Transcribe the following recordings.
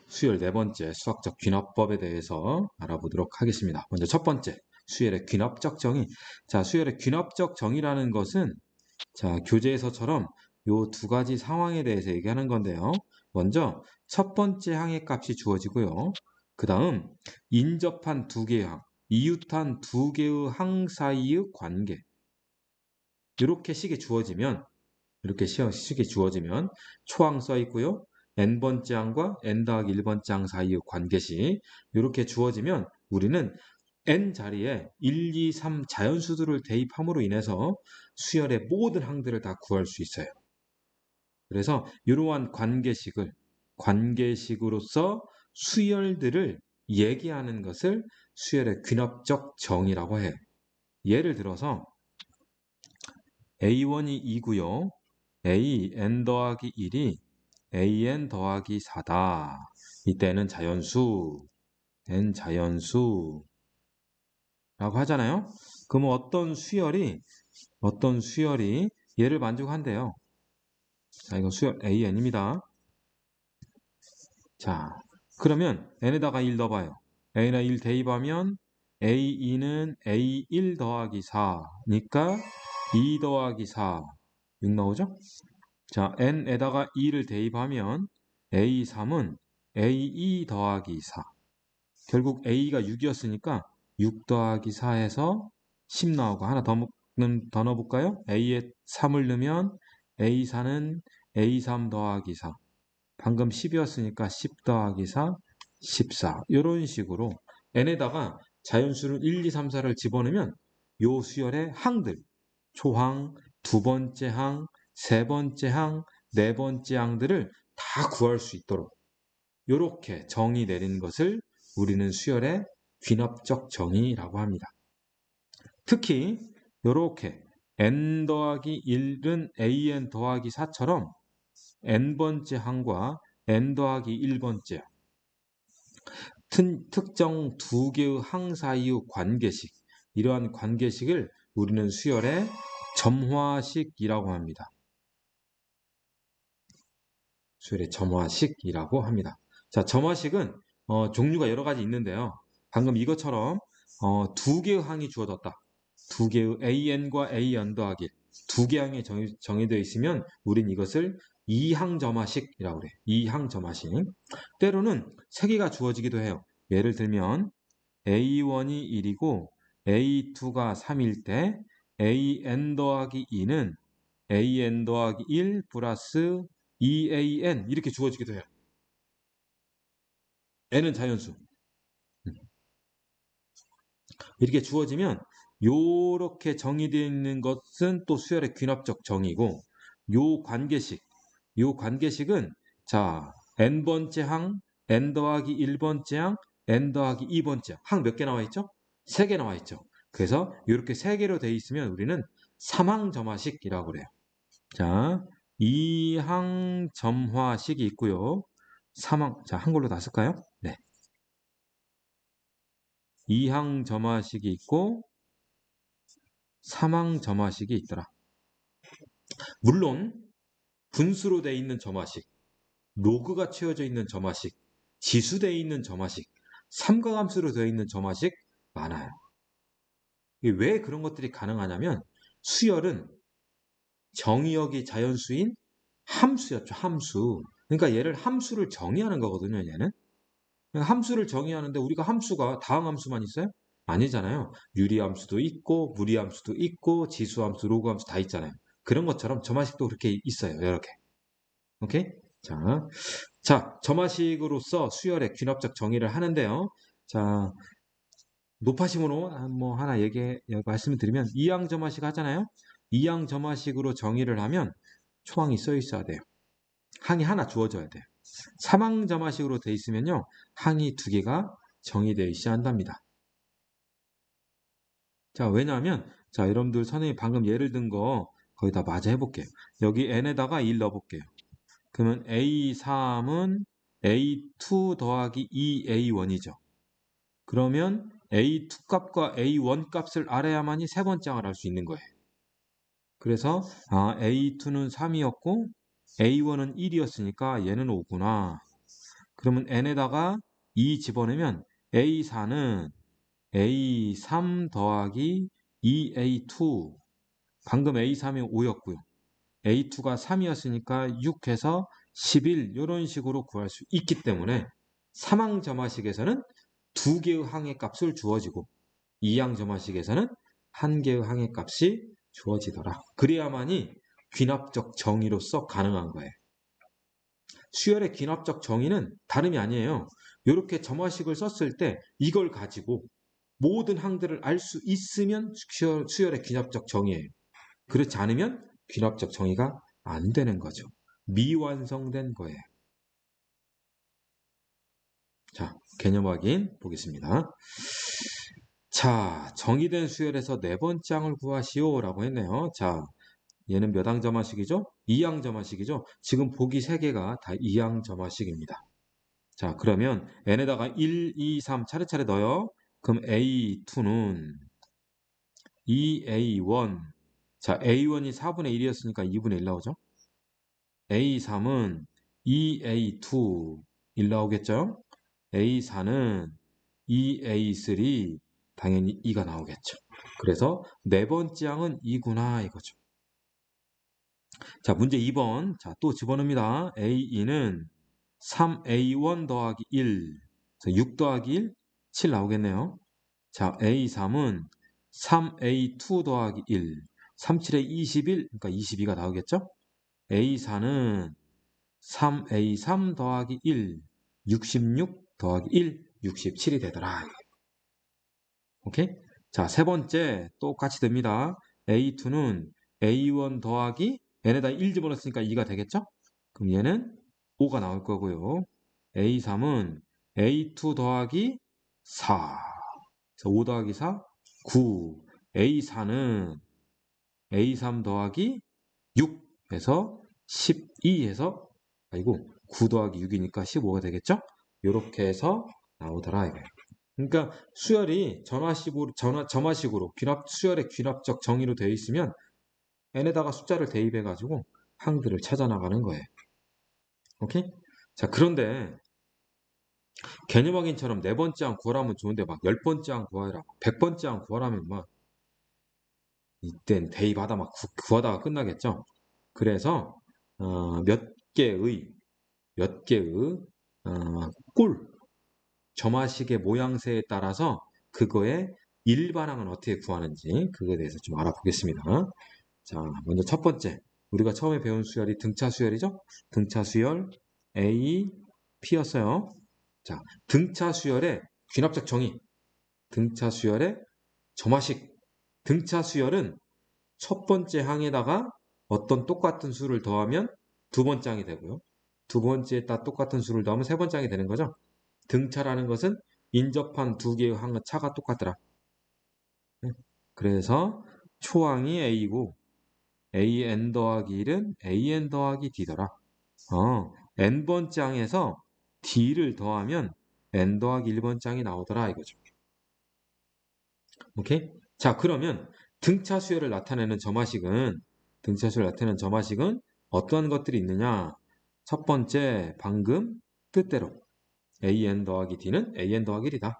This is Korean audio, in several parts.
수열 네 번째 수학적 귀납법에 대해서 알아보도록 하겠습니다. 먼저 첫 번째, 수열의 귀납적 정의. 자, 수열의 귀납적 정의라는 것은 교재에서처럼 요 두 가지 상황에 대해서 얘기하는 건데요. 먼저 첫 번째 항의 값이 주어지고요. 그 다음 인접한 두 개의 항, 이웃한 두 개의 항 사이의 관계. 이렇게 식이 주어지면 초항 써 있고요. n번째 항과 n 더하기 1번째 항 사이의 관계식 이렇게 주어지면 우리는 n 자리에 1, 2, 3 자연수들을 대입함으로 인해서 수열의 모든 항들을 다 구할 수 있어요. 그래서 이러한 관계식으로서 수열들을 얘기하는 것을 수열의 귀납적 정의라고 해요. 예를 들어서 A1이 2고요. an 더하기 1이 an 더하기 4다. 이때는 자연수, n 자연수라고 하잖아요. 그러면 어떤 수열이 얘를 만족한대요. 자, 이거 수열 an입니다. 자, 그러면 n에다가 1 넣어봐요. a나 1 대입하면 a2는 a1 더하기 4니까 2 더하기 4, 6 나오죠? 자, n에다가 2를 대입하면 a3은 a2 더하기 4. 결국 a가 6이었으니까 6 더하기 4에서 10 나오고 하나 더 넣어볼까요? a에 3을 넣으면 a4는 a3 더하기 4. 방금 10이었으니까 10 더하기 4, 14. 이런 식으로 n에다가 자연수를 1, 2, 3, 4를 집어넣으면 요 수열의 항들, 초항, 두 번째 항, 세 번째 항, 네 번째 항들을 다 구할 수 있도록 이렇게 정의 내린 것을 우리는 수열의 귀납적 정의라고 합니다. 특히 이렇게 n 더하기 1은 an 더하기 4처럼 n번째 항과 n 더하기 1번째 특정 두 개의 항 사이의 관계식, 이러한 관계식을 우리는 수열의 점화식이라고 합니다. 수열의 점화식이라고 합니다. 자, 점화식은 종류가 여러 가지 있는데요. 방금 이것처럼 두 개의 항이 주어졌다. 두 개의 an과 an 더하기 1, 두 개의 항이 정의되어 있으면 우린 이것을 이항점화식이라고 그래요. 이항점화식. 때로는 세 개가 주어지기도 해요. 예를 들면 a1이 1이고 a2가 3일 때 an 더하기 2는 an 더하기 1 플러스 2an 이렇게 주어지기도 해요. n은 자연수. 이렇게 주어지면 요렇게 정의되어 있는 것은 또 수열의 귀납적 정의고, 요 관계식은 자 n번째 항, n 더하기 1번째 항, n 더하기 2번째 항 몇 개 나와 있죠? 3개 나와 있죠. 그래서 이렇게 3개로 되어 있으면 우리는 삼항점화식이라고 그래요. 자, 이항점화식이 있고요. 자, 한글로 다 쓸까요? 네. 이항점화식이 있고 삼항점화식이 있더라. 물론 분수로 되어 있는 점화식, 로그가 채워져 있는 점화식, 지수되어 있는 점화식, 삼각함수로 되어 있는 점화식 많아요. 왜 그런 것들이 가능하냐면 수열은 정의역이 자연수인 함수였죠. 함수. 그러니까 얘를 함수를 정의하는 거거든요. 얘는. 함수를 정의하는데 우리가 함수가 다항함수만 있어요? 아니잖아요. 유리함수도 있고 무리함수도 있고 지수함수, 로그함수 다 있잖아요. 그런 것처럼 점화식도 그렇게 있어요. 이렇게. 오케이? 자, 점화식으로서 수열의 귀납적 정의를 하는데요. 자, 노파심으로 뭐 하나 말씀을 드리면 이항 점화식 하잖아요. 이항 점화식으로 정의를 하면 초항이 써 있어야 돼요. 항이 하나 주어져야 돼요. 삼항 점화식으로 돼 있으면요. 항이 두 개가 정의되어 있어야 한답니다. 자, 왜냐하면 자, 여러분들 선생님이 방금 예를 든 거 거기다 마저 해볼게요. 여기 n에다가 1 넣어볼게요. 그러면 A3은 A2 더하기 2A1이죠. 그러면 A2 값과 A1 값을 알아야만이 세 번째 항을 알 수 있는 거예요. 그래서 A2는 3이었고 A1은 1이었으니까 얘는 5구나. 그러면 n에다가 2 집어넣으면 A4는 A3 더하기 2A2. 방금 A3이 5였고요. A2가 3이었으니까 6 해서 11 이런 식으로 구할 수 있기 때문에 3항 점화식에서는 2개의 항의 값을 주어지고 2항 점화식에서는 1개의 항의 값이 주어지더라. 그래야만이 귀납적 정의로서 가능한 거예요. 수열의 귀납적 정의는 다름이 아니에요. 이렇게 점화식을 썼을 때 이걸 가지고 모든 항들을 알 수 있으면 수열의 귀납적 정의예요. 그렇지 않으면 귀납적 정의가 안 되는 거죠. 미완성된 거예요. 자, 개념 확인 보겠습니다. 자, 정의된 수열에서 네 번째 항을 구하시오 라고 했네요. 자, 얘는 몇 항 점화식이죠? 2항 점화식이죠? 지금 보기 3개가 다 2항 점화식입니다. 자, 그러면 n에다가 1, 2, 3 차례차례 넣어요. 그럼 A2는 2A1. 자, A1이 4분의 1이었으니까 2분의 1 나오죠? A3은 2A2 1 나오겠죠? A4는 2A3 당연히 2가 나오겠죠. 그래서 네 번째 항은 2구나 이거죠. 자, 문제 2번. 자, 또 집어넣습니다. A2는 3A1 더하기 1. 6 더하기 1, 7 나오겠네요. 자, A3은 3A2 더하기 1. 3, 7에 21, 그러니까 22가 나오겠죠? A4는 3A3 더하기 1, 66 더하기 1, 67이 되더라. 오케이? 자, 세 번째 똑같이 됩니다. A2는 A1 더하기 n에다 1 집어넣었으니까 2가 되겠죠? 그럼 얘는 5가 나올 거고요. A3은 A2 더하기 4. 5 더하기 4, 9. A4는 A3 더하기 6 해서 12 해서 아이고 9 더하기 6이니까 15가 되겠죠? 이렇게 해서 나오더라 이거예요. 그러니까 수열이 점화식으로 수열의 귀납적 정의로 되어 있으면 n에다가 숫자를 대입해 가지고 항들을 찾아 나가는 거예요. 오케이? 자, 그런데 개념 확인처럼 네 번째 항 구하라면 좋은데 막 10번째 항 구하라, 100번째 항 구하라면 막 이땐 대입하다 막 구하다가 끝나겠죠. 그래서 몇 개의 꼴 점화식의 모양새에 따라서 그거의 일반항은 어떻게 구하는지 그거에 대해서 좀 알아보겠습니다. 자, 먼저 첫 번째 우리가 처음에 배운 수열이 등차 수열이죠. 등차 수열 A, P였어요. 자, 등차 수열의 귀납적 정의, 등차 수열의 점화식. 등차 수열은 첫 번째 항에다가 어떤 똑같은 수를 더하면 두 번째 항이 되고요. 두 번째에다 똑같은 수를 더하면 세 번째 항이 되는 거죠. 등차라는 것은 인접한 두 개의 항의 차가 똑같더라. 그래서 초항이 A고 AN 더하기 1은 AN 더하기 D더라. N번째 항에서 D를 더하면 N 더하기 1번째 항이 나오더라 이거죠. 오케이? 자, 그러면 등차 수열을 나타내는 점화식은 어떠한 것들이 있느냐? 첫 번째, 방금 뜻대로 AN 더하기 D는 AN 더하기 1이다.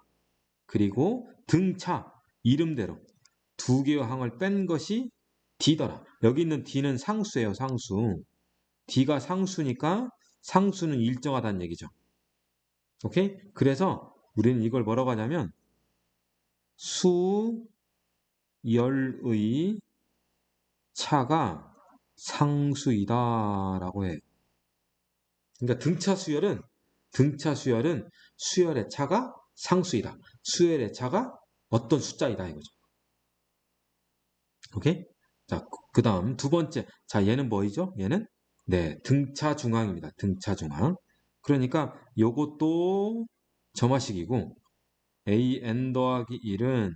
그리고 등차, 이름대로 두 개의 항을 뺀 것이 D더라. 여기 있는 D는 상수예요, 상수. D가 상수니까 상수는 일정하다는 얘기죠. 오케이? 그래서 우리는 이걸 뭐라고 하냐면 수열의 차가 상수이다라고 해. 그러니까 등차 수열은 수열의 차가 상수이다. 수열의 차가 어떤 숫자이다 이거죠. 오케이? 자, 그다음 두 번째. 자, 얘는 뭐이죠? 얘는 등차 중항입니다. 등차 중항. 그러니까 요것도 점화식이고 an 더하기 1은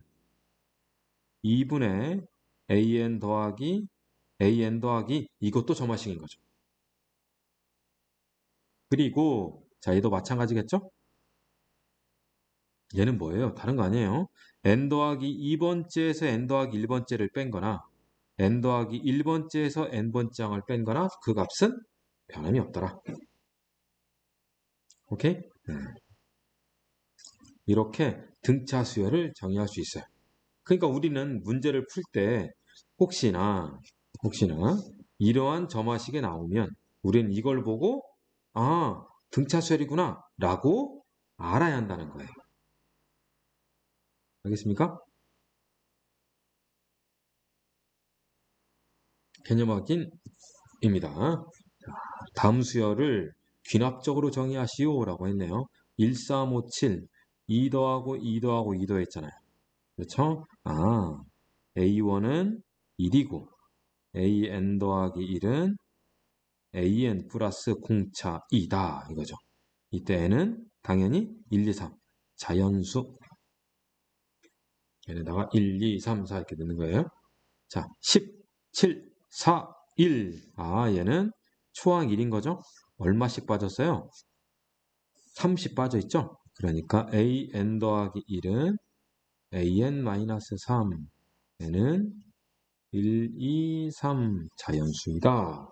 2분의 an 더하기 이것도 점화식인 거죠. 그리고 자, 얘도 마찬가지겠죠? 얘는 뭐예요? 다른 거 아니에요. n 더하기 2번째에서 n 더하기 1번째를 뺀 거나 n 더하기 1번째에서 n번째 항을 뺀 거나 그 값은 변함이 없더라. 오케이? 이렇게 등차 수열을 정의할 수 있어요. 그러니까 우리는 문제를 풀 때 혹시나 이러한 점화식이 나오면 우리는 이걸 보고 아, 등차 수열이구나 라고 알아야 한다는 거예요. 알겠습니까? 개념 확인입니다. 다음 수열을 귀납적으로 정의하시오 라고 했네요. 1, 3, 5, 7 2 더하고 2 더하고 2 더했잖아요. 그렇죠? A1은 1이고 AN 더하기 1은 AN 플러스 공차 2다 이거죠. 이때 N은 당연히 1, 2, 3 자연수 얘네다가 1, 2, 3, 4 이렇게 넣는 거예요. 자, 10, 7, 4, 1 얘는 초항 1인 거죠. 얼마씩 빠졌어요? 30 빠져 있죠. 그러니까 AN 더하기 1은 AN-3 얘는 1, 2, 3 자연수이다.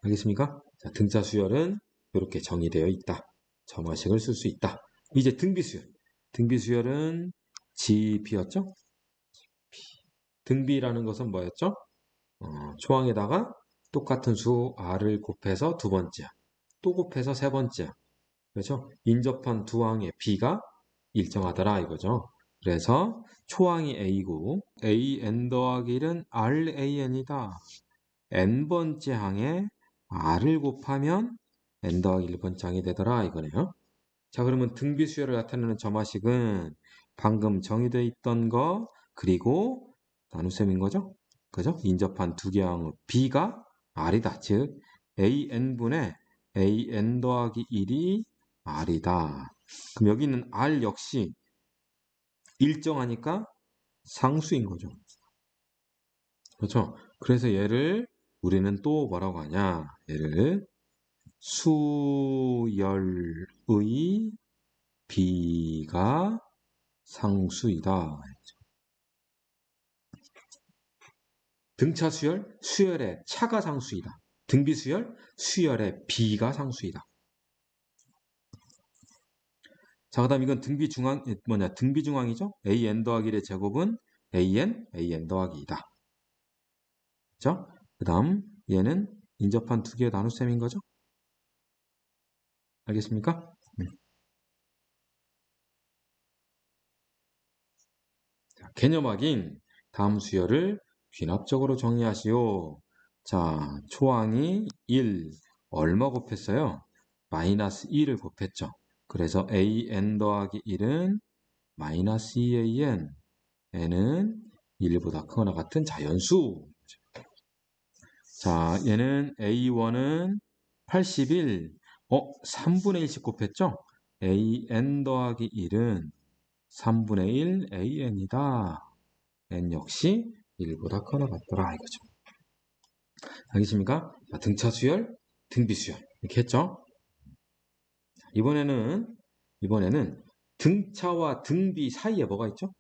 알겠습니까? 자, 등차 수열은 이렇게 정의되어 있다. 점화식을 쓸 수 있다. 이제 등비수열. 등비수열은 GB였죠? 등비라는 것은 뭐였죠? 초항에다가 똑같은 수 R을 곱해서 두 번째야. 또 곱해서 세 번째야. 그렇죠? 인접한 두 항의 B가 일정하더라 이거죠. 그래서 초항이 A고 AN 더하기 1은 RAN이다. n번째 항에 r을 곱하면 n 더하기 1번째 항이 되더라 이거네요. 자, 그러면 등비수열을 나타내는 점화식은 방금 정의되어 있던 거 그리고 나눗셈인 거죠. 그죠? 인접한 두 개의 항의 b가 r이다. 즉 an분의 an 더하기 1이 r이다. 그럼 여기 있는 r 역시 일정하니까 상수인 거죠. 그렇죠? 그래서 얘를 우리는 또 뭐라고 하냐? 얘를 수열의 비가 상수이다. 등차 수열, 수열의 차가 상수이다. 등비 수열, 수열의 비가 상수이다. 자, 그다음 이건 등비 중앙 등비 중앙이죠? an 더하기 1의 제곱은 an 더하기 2다. 그죠? 그다음 얘는 인접한 두 개의 나눗셈인 거죠? 알겠습니까? 자, 개념 확인. 다음 수열을 귀납적으로 정리하시오. 자, 초항이 1 얼마 곱했어요? 마이너스 2를 곱했죠. 그래서 an 더하기 1은 마이너스 2an n은 1보다 크거나 같은 자연수. 자, 얘는 a1은 81 3분의 1씩 곱했죠? an 더하기 1은 3분의 1 an이다. n 역시 1보다 크거나 같더라 이거죠. 알겠습니까? 자, 등차 수열, 등비 수열 이렇게 했죠. 이번에는 등차와 등비 사이에 뭐가 있죠?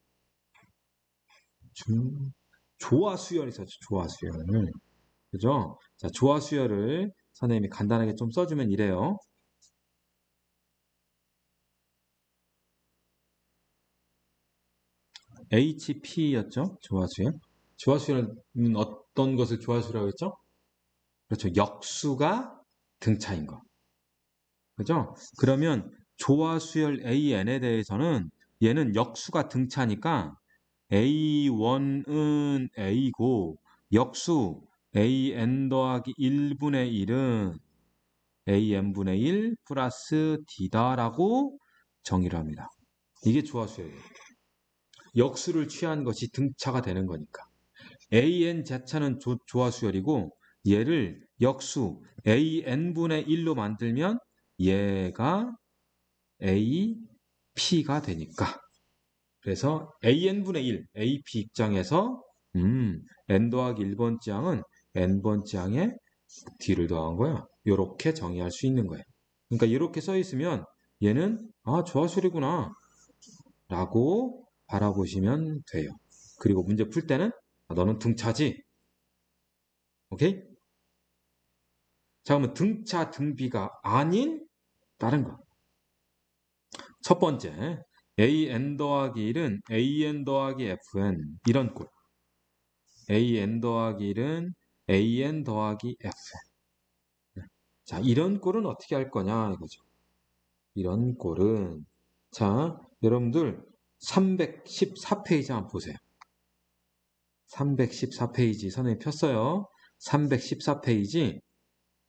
조화 수열이 있었죠. 조화 수열. 그죠? 자, 조화 수열을 선생님이 간단하게 좀 써주면 이래요. HP였죠? 조화 수열. 조화 수열은 어떤 것을 조화 수열이라고 했죠? 그렇죠. 역수가 등차인 거. 그죠? 그러면 조화 수열 AN에 대해서는 얘는 역수가 등차니까 A1은 A고 역수 AN 더하기 1분의 1은 AN분의 1 플러스 D다라고 정의를 합니다. 이게 조화 수열이에요. 역수를 취한 것이 등차가 되는 거니까. AN 자체는 조화 수열이고 얘를 역수 AN분의 1로 만들면 얘가 AP가 되니까. 그래서 AN분의 1, AP 입장에서 N 더하기 1번째 항은 N번째 항에 D를 더한 거야. 이렇게 정의할 수 있는 거예요. 그러니까 이렇게 써 있으면 얘는 조화수열이구나 라고 바라보시면 돼요. 그리고 문제 풀 때는 너는 등차지. 오케이? 자, 그러면 등차, 등비가 아닌 다른 거. 첫 번째, an 더하기 1은 an 더하기 fn. 이런 꼴. an 더하기 1은 an 더하기 fn. 자, 이런 꼴은 어떻게 할 거냐 이거죠. 이런 꼴은, 자, 여러분들 314페이지 한번 보세요. 314페이지 선생님 폈어요. 314페이지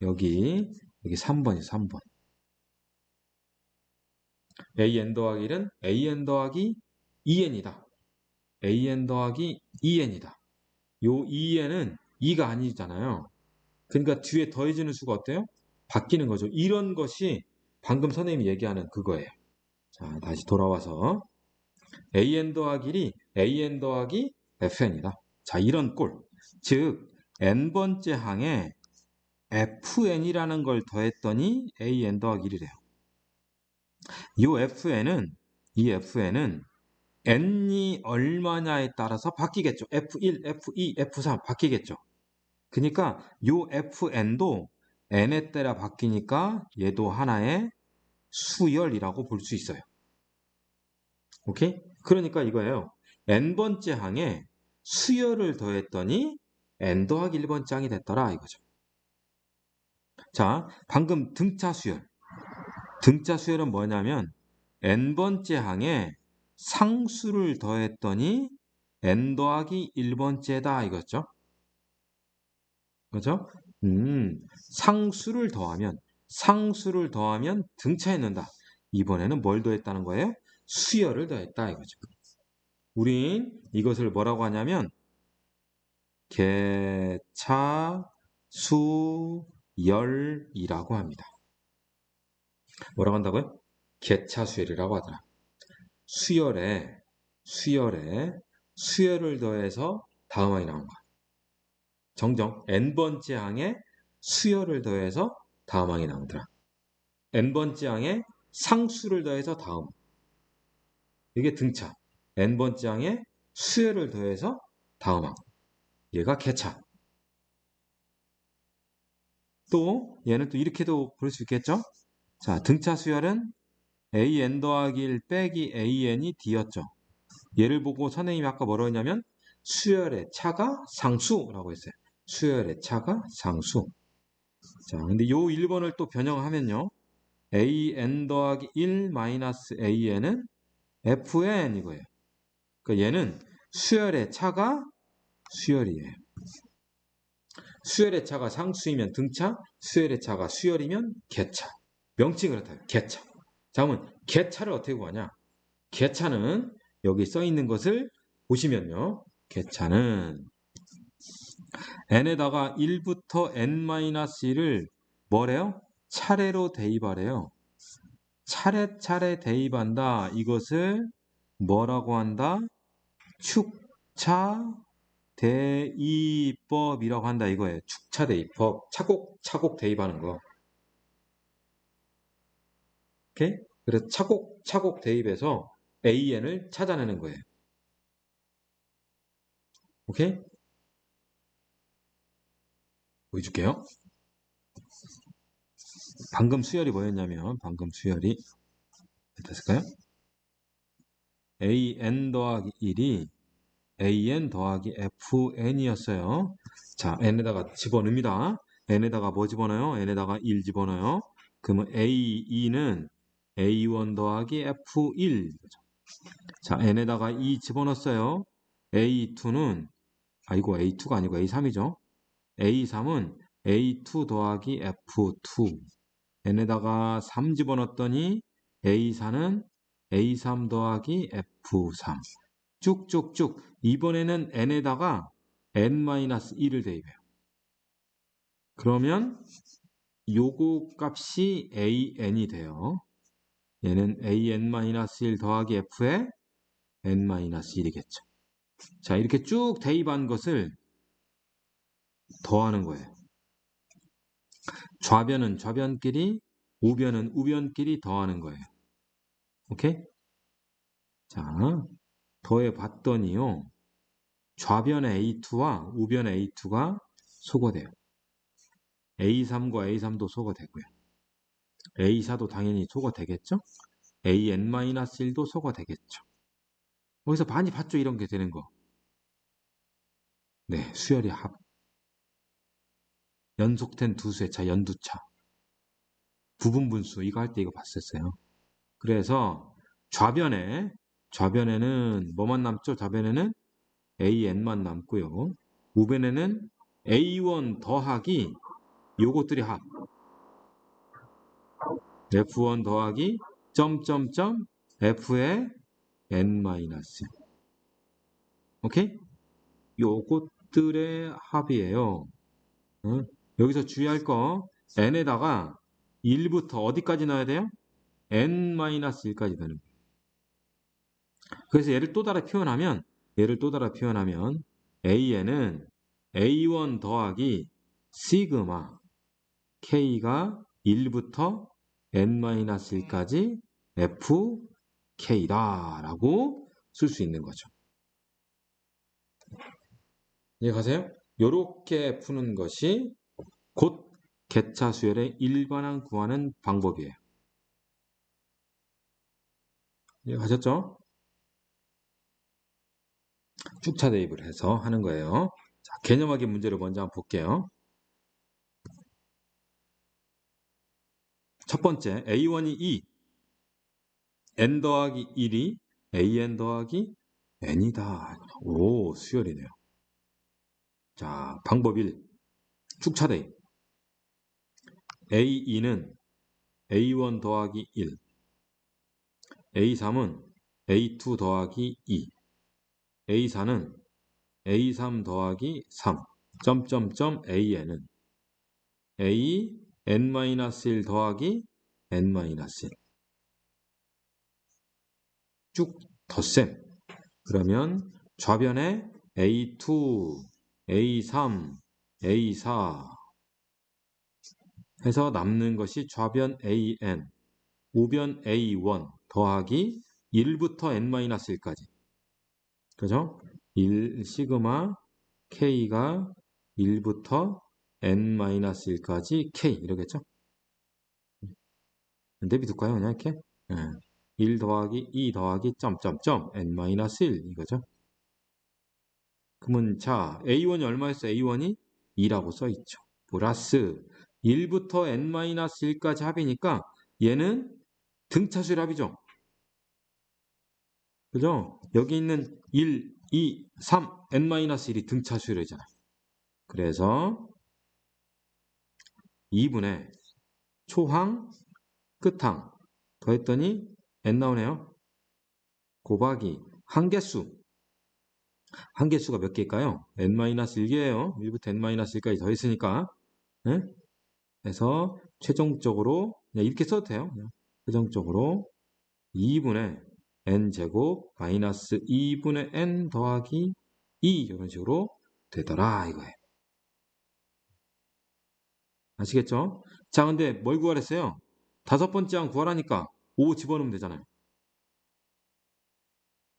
여기 3번이에요. 3번. an 더하기 1은 an 더하기 2n이다. an 더하기 2n이다. 요 2n은 2가 아니잖아요. 그러니까 뒤에 더해지는 수가 어때요? 바뀌는 거죠. 이런 것이 방금 선생님이 얘기하는 그거예요. 자, 다시 돌아와서 an 더하기 1이 an 더하기 fn이다. 자, 이런 꼴. 즉 n번째 항에 fn이라는 걸 더했더니 an 더하기 1이래요. 이 fn은 n이 얼마냐에 따라서 바뀌겠죠. f1, f2, f3 바뀌겠죠. 그러니까 요 fn도 n에 따라 바뀌니까 얘도 하나의 수열이라고 볼 수 있어요. 오케이? 그러니까 이거예요. n번째 항에 수열을 더했더니 n 더하기 1번째 항이 됐더라 이거죠. 자, 방금 등차 수열. 등차 수열은 뭐냐면 n번째 항에 상수를 더했더니 n 더하기 1번째다 이거죠. 그죠? 상수를 더하면 등차에 넣는다. 이번에는 뭘 더했다는 거예요? 수열을 더했다 이거죠. 우린 이것을 뭐라고 하냐면 개차수열이라고 합니다. 뭐라고 한다고요? 개차수열이라고 하더라. 수열에 수열을 더해서 다음항이 나온 거야. 정정 n번째 항에 수열을 더해서 다음항이 나오더라. n번째 항에 상수를 더해서 다음. 이게 등차. n번째 항에 수열을 더해서 다음항. 얘가 개차. 또 얘는 또 이렇게도 볼 수 있겠죠? 자, 등차 수열은 an 더하기 1 빼기 an이 d였죠. 얘를 보고 선생님이 아까 뭐라고 했냐면 수열의 차가 상수라고 했어요. 수열의 차가 상수. 자, 근데 요 1번을 또 변형하면요. an 더하기 1 마이너스 an은 fn 이거예요. 그러니까 얘는 수열의 차가 수열이에요. 수열의 차가 상수이면 등차, 수열의 차가 수열이면 개차. 명칭이 그렇다. 개차. 자, 그러면 개차를 어떻게 구하냐? 개차는 여기 써 있는 것을 보시면요. 개차는 n에다가 1부터 n-1을 뭐래요? 차례로 대입하래요. 차례차례 대입한다. 이것을 뭐라고 한다? 축차 대입법이라고 한다 이거예요. 축차 대입법. 차곡차곡 대입하는 거. 오케이? 그래서 차곡차곡 대입해서 an을 찾아내는 거예요. 오케이? 보여줄게요. 방금 수열이 뭐였냐면 방금 수열이 됐을까요? an 더하기 1이 an 더하기 fn이었어요. 자, n에다가 집어넣습니다. n에다가 뭐 집어넣어요? n에다가 1 집어넣어요. 그러면 a2는 a1 더하기 f1. 자, n에다가 2 집어넣었어요. a2는 이거 a2가 아니고 a3이죠. a3은 a2 더하기 f2. n에다가 3 집어넣었더니 a4는 a3 더하기 f3. 쭉쭉쭉. 이번에는 n에다가 n-1을 대입해요. 그러면 요거 값이 an이 돼요. 얘는 an-1 더하기 f에 n-1이겠죠. 자, 이렇게 쭉 대입한 것을 더하는 거예요. 좌변은 좌변끼리, 우변은 우변끼리 더하는 거예요. 오케이? 자, 더해 봤더니요. 좌변의 A2와 우변의 A2가 소거돼요. A3과 A3도 소거되고요. A사도 당연히 소거 되겠죠? AN-1도 소거 되겠죠. 거기서 많이 봤죠? 이런 게 되는 거. 네, 수열의 합. 연속된 두 수의 차, 연두차. 부분분수, 이거 할 때 이거 봤었어요. 그래서 좌변에는 뭐만 남죠? 좌변에는 AN만 남고요. 우변에는 A1 더하기 요것들이 합. F1 더하기 점점점 F의 N-1. 오케이? 요것들의 합이에요. 어? 여기서 주의할 거 N에다가 1부터 어디까지 넣어야 돼요? N-1까지 되는 거예요. 그래서 얘를 또 달아 표현하면 AN은 A1 더하기 시그마 K가 1부터 N-1까지 FK다 라고 쓸 수 있는 거죠. 이해가세요? 이렇게 푸는 것이 곧 개차 수열의 일반항 구하는 방법이에요. 이해가셨죠? 축차 대입을 해서 하는 거예요. 자, 개념하기 문제를 먼저 한번 볼게요. 첫 번째, A1이 2, N 더하기 1이 AN 더하기 N이다. 오, 수열이네요. 자, 방법 1. 축차 대입. A2는 A1 더하기 1, A3은 A2 더하기 2, A4는 A3 더하기 3, 점점점 AN은 A N-1 더하기 N-1. 쭉 덧셈. 그러면 좌변에 A2, A3, A4 해서 남는 것이 좌변 AN, 우변 A1 더하기 1부터 N-1까지. 그죠? 1 시그마 K가 1부터 N-1까지 K 이러겠죠? 내비둘까요? 그냥 이렇게? 1 더하기 2 더하기 점점점 N-1 이거죠? 그러면 자 A1이 얼마였어? A1이 2라고 써있죠. 플러스 1부터 N-1까지 합이니까 얘는 등차수열 합이죠. 그죠? 여기 있는 1, 2, 3, N-1이 등차수열이잖아요. 그래서 2분의 초항, 끝항 더했더니 N 나오네요. 곱하기 한개수. 한개수가 몇 개일까요? N-1개예요. 1부터 N-1까지 더했으니까. 네? 그래서 최종적으로 그냥 이렇게 써도 돼요. 최종적으로 2분의 N제곱 마이너스 2분의 N 더하기 2 이런 식으로 되더라 이거예요. 아시겠죠? 자, 근데 뭘 구하랬어요? 다섯 번째 항 구하라니까 5 집어넣으면 되잖아요.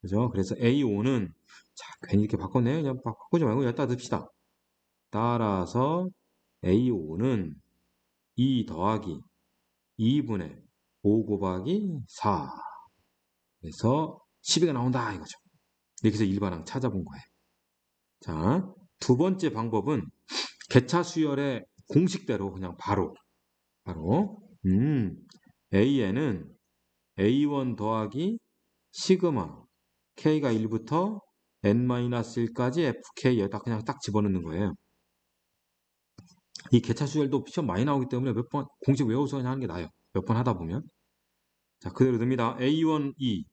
그죠? 그래서 A5는 자, 괜히 이렇게 바꿨네요. 그냥 바꾸지 말고 여기다 둡시다. 따라서 A5는 2 더하기 2분의 5 곱하기 4 그래서 12가 나온다 이거죠. 이렇게 해서 일반항 찾아본 거예요. 자, 두 번째 방법은 개차 수열의 공식대로 그냥 바로 AN은 A1 더하기 시그마 K가 1부터 N-1까지 FK에다 그냥 딱 집어넣는 거예요. 이 개차 수열도 시험 많이 나오기 때문에 몇 번 공식 외워서 그냥 하는 게 나아요. 몇 번 하다 보면. 자, 그대로 됩니다. A1E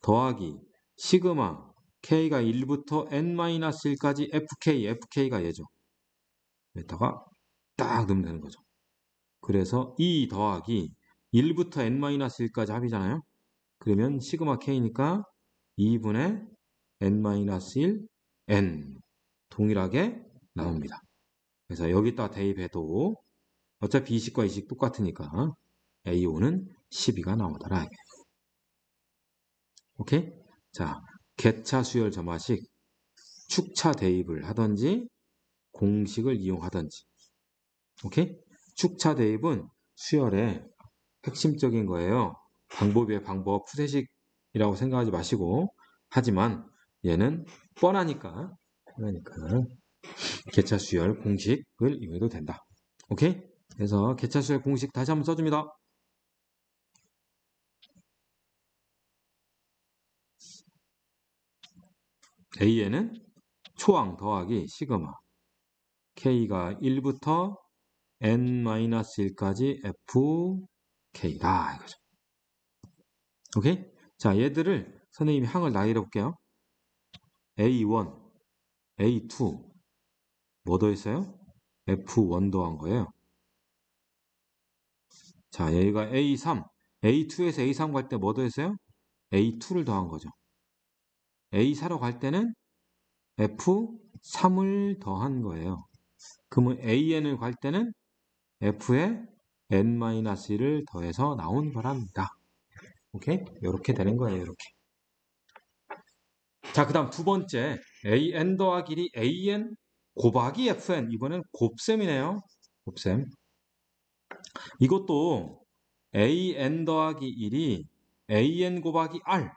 더하기 시그마 K가 1부터 N-1까지 FK가 얘죠. 여기다가 딱 넣으면 되는 거죠. 그래서 E 더하기 1부터 N-1까지 합이잖아요. 그러면 시그마 K니까 2분의 N-1 N 동일하게 나옵니다. 그래서 여기다 대입해도 어차피 이식과 이식 똑같으니까 A5는 12가 나오더라. 오케이? 자, 개차 수열 점화식 축차 대입을 하든지 공식을 이용하든지. 오케이? 축차 대입은 수열에 핵심적인 거예요. 방법이에요, 방법. 푸세식이라고 생각하지 마시고. 하지만 얘는 뻔하니까 개차수열 공식을 이용해도 된다. 오케이? 그래서 개차수열 공식 다시 한번 써줍니다. A에는 초항 더하기 시그마 K가 1부터 n-1까지 fk다 이거죠. 오케이? 자, 얘들을 선생님이 항을 나열해 볼게요. A1, A2 뭐 더했어요? F1 더한 거예요. 자, 여기가 A3, A2에서 A3 갈 때 뭐 더했어요? A2를 더한 거죠. A4로 갈 때는 F3을 더한 거예요. 그러면 AN을 갈 때는 F에 n-1을 더해서 나온 거랍니다. 오케이? 이렇게 되는 거예요. 이렇게. 자, 그 다음 두 번째 AN 더하기 1이 AN 곱하기 FN. 이번엔 곱셈이네요. 곱셈. 이것도 AN 더하기 1이 AN 곱하기 R.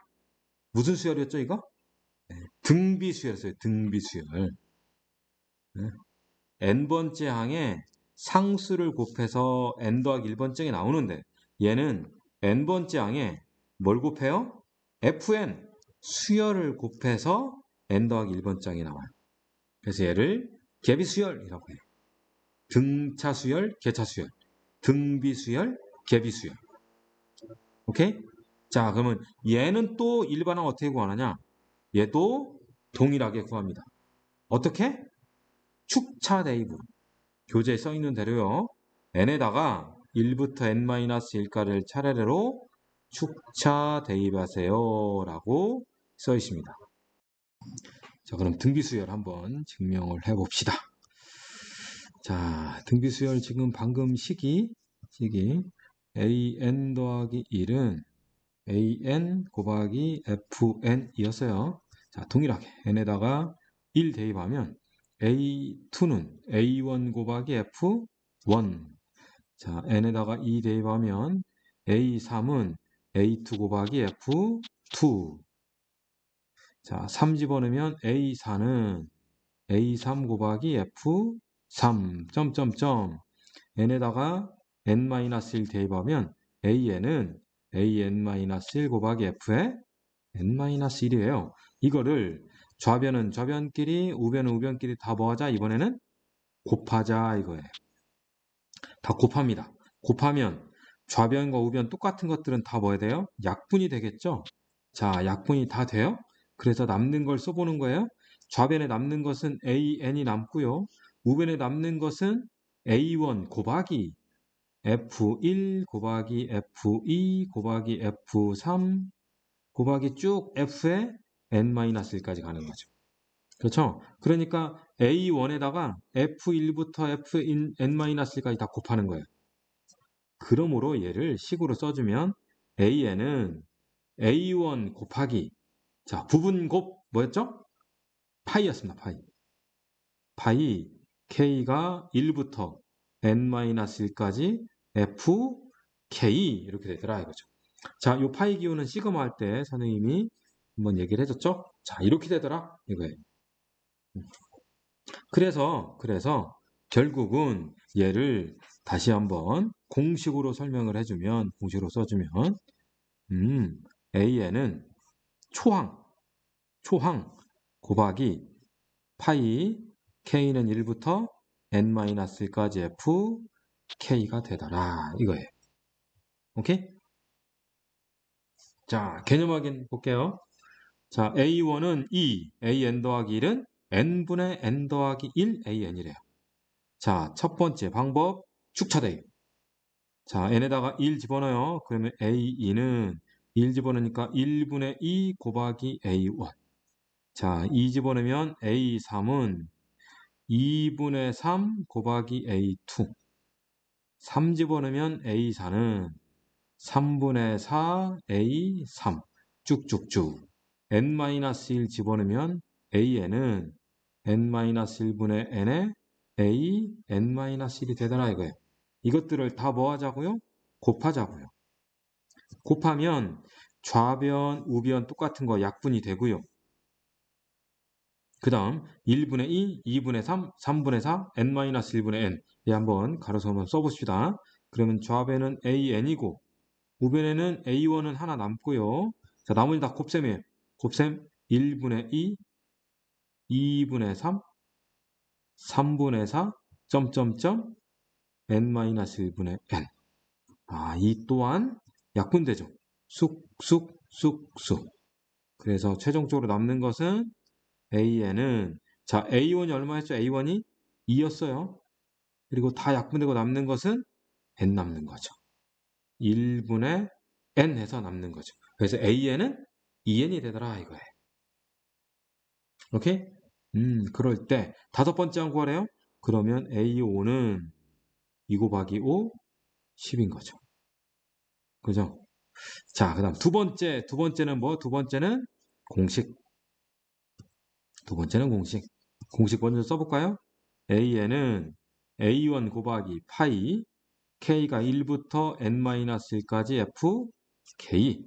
무슨 수열이었죠, 이거? 네, 등비수열이었어요. 등비수열. 네. n번째 항에 상수를 곱해서 n 더하기 1번째가 나오는데 얘는 n번째 항에 뭘 곱해요? fn 수열을 곱해서 n 더하기 1번장이 나와요. 그래서 얘를 개비수열이라고 해요. 등차수열, 개차수열, 등비수열, 개비수열. 오케이? 자, 그러면 얘는 또 일반항 어떻게 구하느냐? 얘도 동일하게 구합니다. 어떻게? 축차 대입으로. 교재에 써 있는 대로요. n에다가 1부터 n-1가를 차례로 축차 대입하세요 라고 써 있습니다. 자, 그럼 등비수열 한번 증명을 해봅시다. 자, 등비수열 지금 방금 식이 an 더하기 1은 an 곱하기 fn 이었어요. 자, 동일하게 n에다가 1 대입하면 A2는 A1 곱하기 F1. 자, n에다가 2 대입하면 A3은 A2 곱하기 F2. 자, 3 집어넣으면 A4는 A3 곱하기 F3. 점점점. n에다가 n-1 대입하면 AN은 AN-1 곱하기 F의 n-1이에요. 이거를 좌변은 좌변끼리, 우변은 우변끼리 다 뭐하자? 이번에는 곱하자 이거예요. 다 곱합니다. 곱하면 좌변과 우변 똑같은 것들은 다 뭐 해야 돼요? 약분이 되겠죠? 자, 약분이 다 돼요? 그래서 남는 걸 써보는 거예요. 좌변에 남는 것은 AN이 남고요. 우변에 남는 것은 A1 곱하기 F1 곱하기 F2 곱하기 F3 곱하기 쭉 F에 n-1까지 가는 거죠. 그렇죠? 그러니까 A1에다가 F1부터 Fn-1까지 다 곱하는 거예요. 그러므로 얘를 식으로 써주면 AN은 A1 곱하기 자 부분곱 뭐였죠? 파이였습니다. 파이 K가 1부터 n-1까지 FK 이렇게 되더라 이거죠. 자, 요 파이 기호는 시그마 할 때 선생님이 한번 얘기를 해줬죠? 자, 이렇게 되더라 이거예요. 그래서 결국은 얘를 다시 한번 공식으로 설명을 해주면 공식으로 써주면 AN은 초항 곱하기 파이 K는 1부터 n-1까지 FK가 되더라 이거예요. 오케이? 자, 개념 확인 볼게요. 자, A1은 2, AN 더하기 1은 n분의 n 더하기 1 AN이래요. 자, 첫 번째 방법 축차 대입. 자, n에다가 1 집어넣어요. 그러면 A2는 1 집어넣으니까 1분의 2 곱하기 A1. 자, 2 집어넣으면 A3은 2분의 3 곱하기 A2. 3 집어넣으면 A4는 3분의 4 A3. 쭉쭉쭉. n-1 집어넣으면 AN은 n-1분의 n에 A n-1이 되더라 이거예요. 이것들을 다 뭐 하자고요? 곱하자고요. 곱하면 좌변, 우변 똑같은 거 약분이 되고요. 그 다음 1분의 2, 2분의 3, 3분의 4, n-1분의 n. 예, 한번 가로서 한번 써봅시다. 그러면 좌변은 an이고 우변에는 a1은 하나 남고요. 자, 나머지 다 곱셈이에요. 곱셈 1분의 2, 2분의 3, 3분의 4, 점점점, n-1분의 n. 아, 이 또한 약분되죠. 쑥, 쑥, 쑥, 쑥. 그래서 최종적으로 남는 것은 AN은, 자, A1이 얼마였죠? A1이 2였어요. 그리고 다 약분되고 남는 것은 N 남는 거죠. 1분의 N 해서 남는 거죠. 그래서 AN은 2N이 되더라 이거예요. 오케이? 그럴 때 다섯 번째 한 구하래요? 그러면 A5는 2 곱하기 5, 10인 거죠. 그죠? 자, 그 다음 두 번째는 뭐? 두 번째는 공식. 두 번째는 공식. 공식 먼저 써볼까요? AN은 A1 곱하기 파이 K가 1부터 N-1까지 FK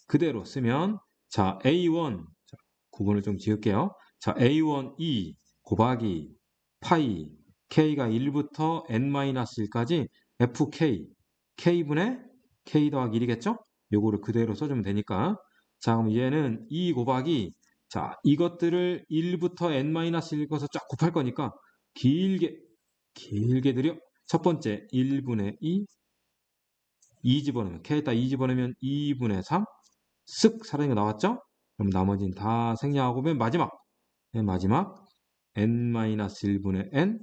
그대로 쓰면 자 A1 자, 구분을 좀 지을게요. 자 A1 2 곱하기 파이 K가 1부터 N-1까지 FK K분의 K 더하기 1이겠죠? 요거를 그대로 써주면 되니까 자 그럼 얘는 2 곱하기 자 이것들을 1부터 N-1 것을 쫙 곱할 거니까 길게 들여 첫 번째 1분의 2 2 집어넣으면 K에다 2 집어넣으면 2분의 3 쓱 사라진 거 나왔죠? 그럼 나머지는 다 생략하고 맨 마지막 n-1분의 n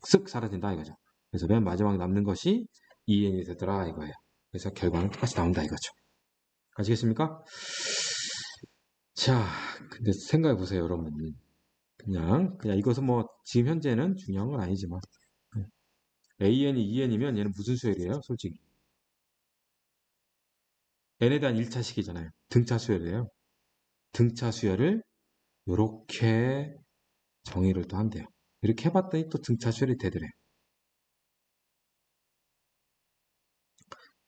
쓱 사라진다 이거죠. 그래서 맨 마지막에 남는 것이 2n이 되더라 이거예요. 그래서 결과는 똑같이 나온다 이거죠. 아시겠습니까? 자, 근데 생각해 보세요, 여러분. 그냥 이것은 뭐 지금 현재는 중요한 건 아니지만 AN이 2N이면 얘는 무슨 수열이에요? 솔직히. N에 대한 1차식이잖아요. 등차 수열이에요. 등차 수열을 이렇게 정의를 또 한대요. 이렇게 해봤더니 또 등차 수열이 되더래요.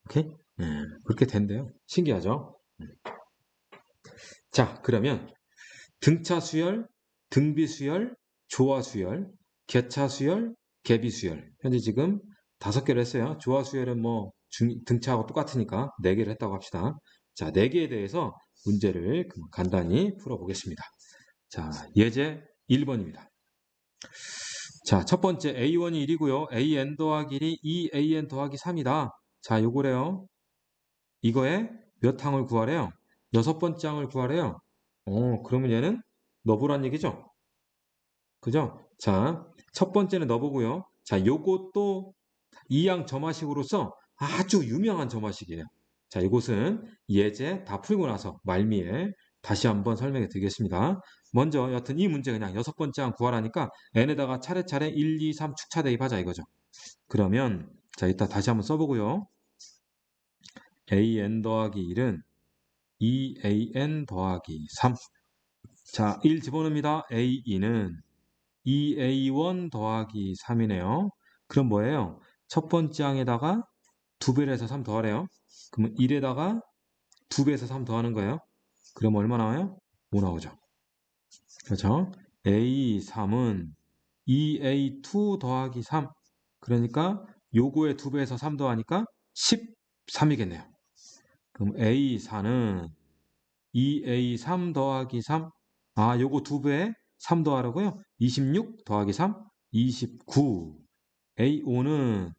오케이? 그렇게 된대요. 신기하죠? 자, 그러면 등차 수열, 등비 수열, 조화 수열, 개차 수열, 개비 수열. 현재 지금 5개를 했어요. 조화 수열은 뭐 등차하고 똑같으니까 4개를 했다고 합시다. 자, 4개에 대해서 문제를 간단히 풀어보겠습니다. 자, 예제 1번입니다. 자, 첫 번째 A1이 1이고요. AN 더하기 1이 2AN 더하기 3이다. 자, 요거래요. 이거에 몇 항을 구하래요? 여섯 번째 항을 구하래요. 그러면 얘는 너보란 얘기죠? 그죠? 자, 첫 번째는 너보고요. 자, 요것도 이항 점화식으로서 아주 유명한 점화식이에요. 자, 이곳은 예제 다 풀고 나서 말미에 다시 한번 설명해 드리겠습니다. 먼저 여튼 이 문제 그냥 여섯 번째 항 구하라니까 n에다가 차례차례 1, 2, 3 축차 대입하자 이거죠. 그러면 자, 이따 다시 한번 써보고요. an 더하기 1은 2an 더하기 3. 자, 1 집어넣습니다. a2는 2a1 더하기 3이네요. 그럼 뭐예요? 첫 번째 항에다가 2배를 해서 3 더하래요. 그러면 1에다가 2배에서 3 더하는 거예요. 그럼 얼마 나와요? 5 나오죠. 그렇죠? A3은 2A2 더하기 3. 그러니까 요거의 2배에서 3 더하니까 13이겠네요. 그럼 A4는 2A3 더하기 3. 아, 요거 2배에 3 더하라고요? 26 더하기 3, 29. A5는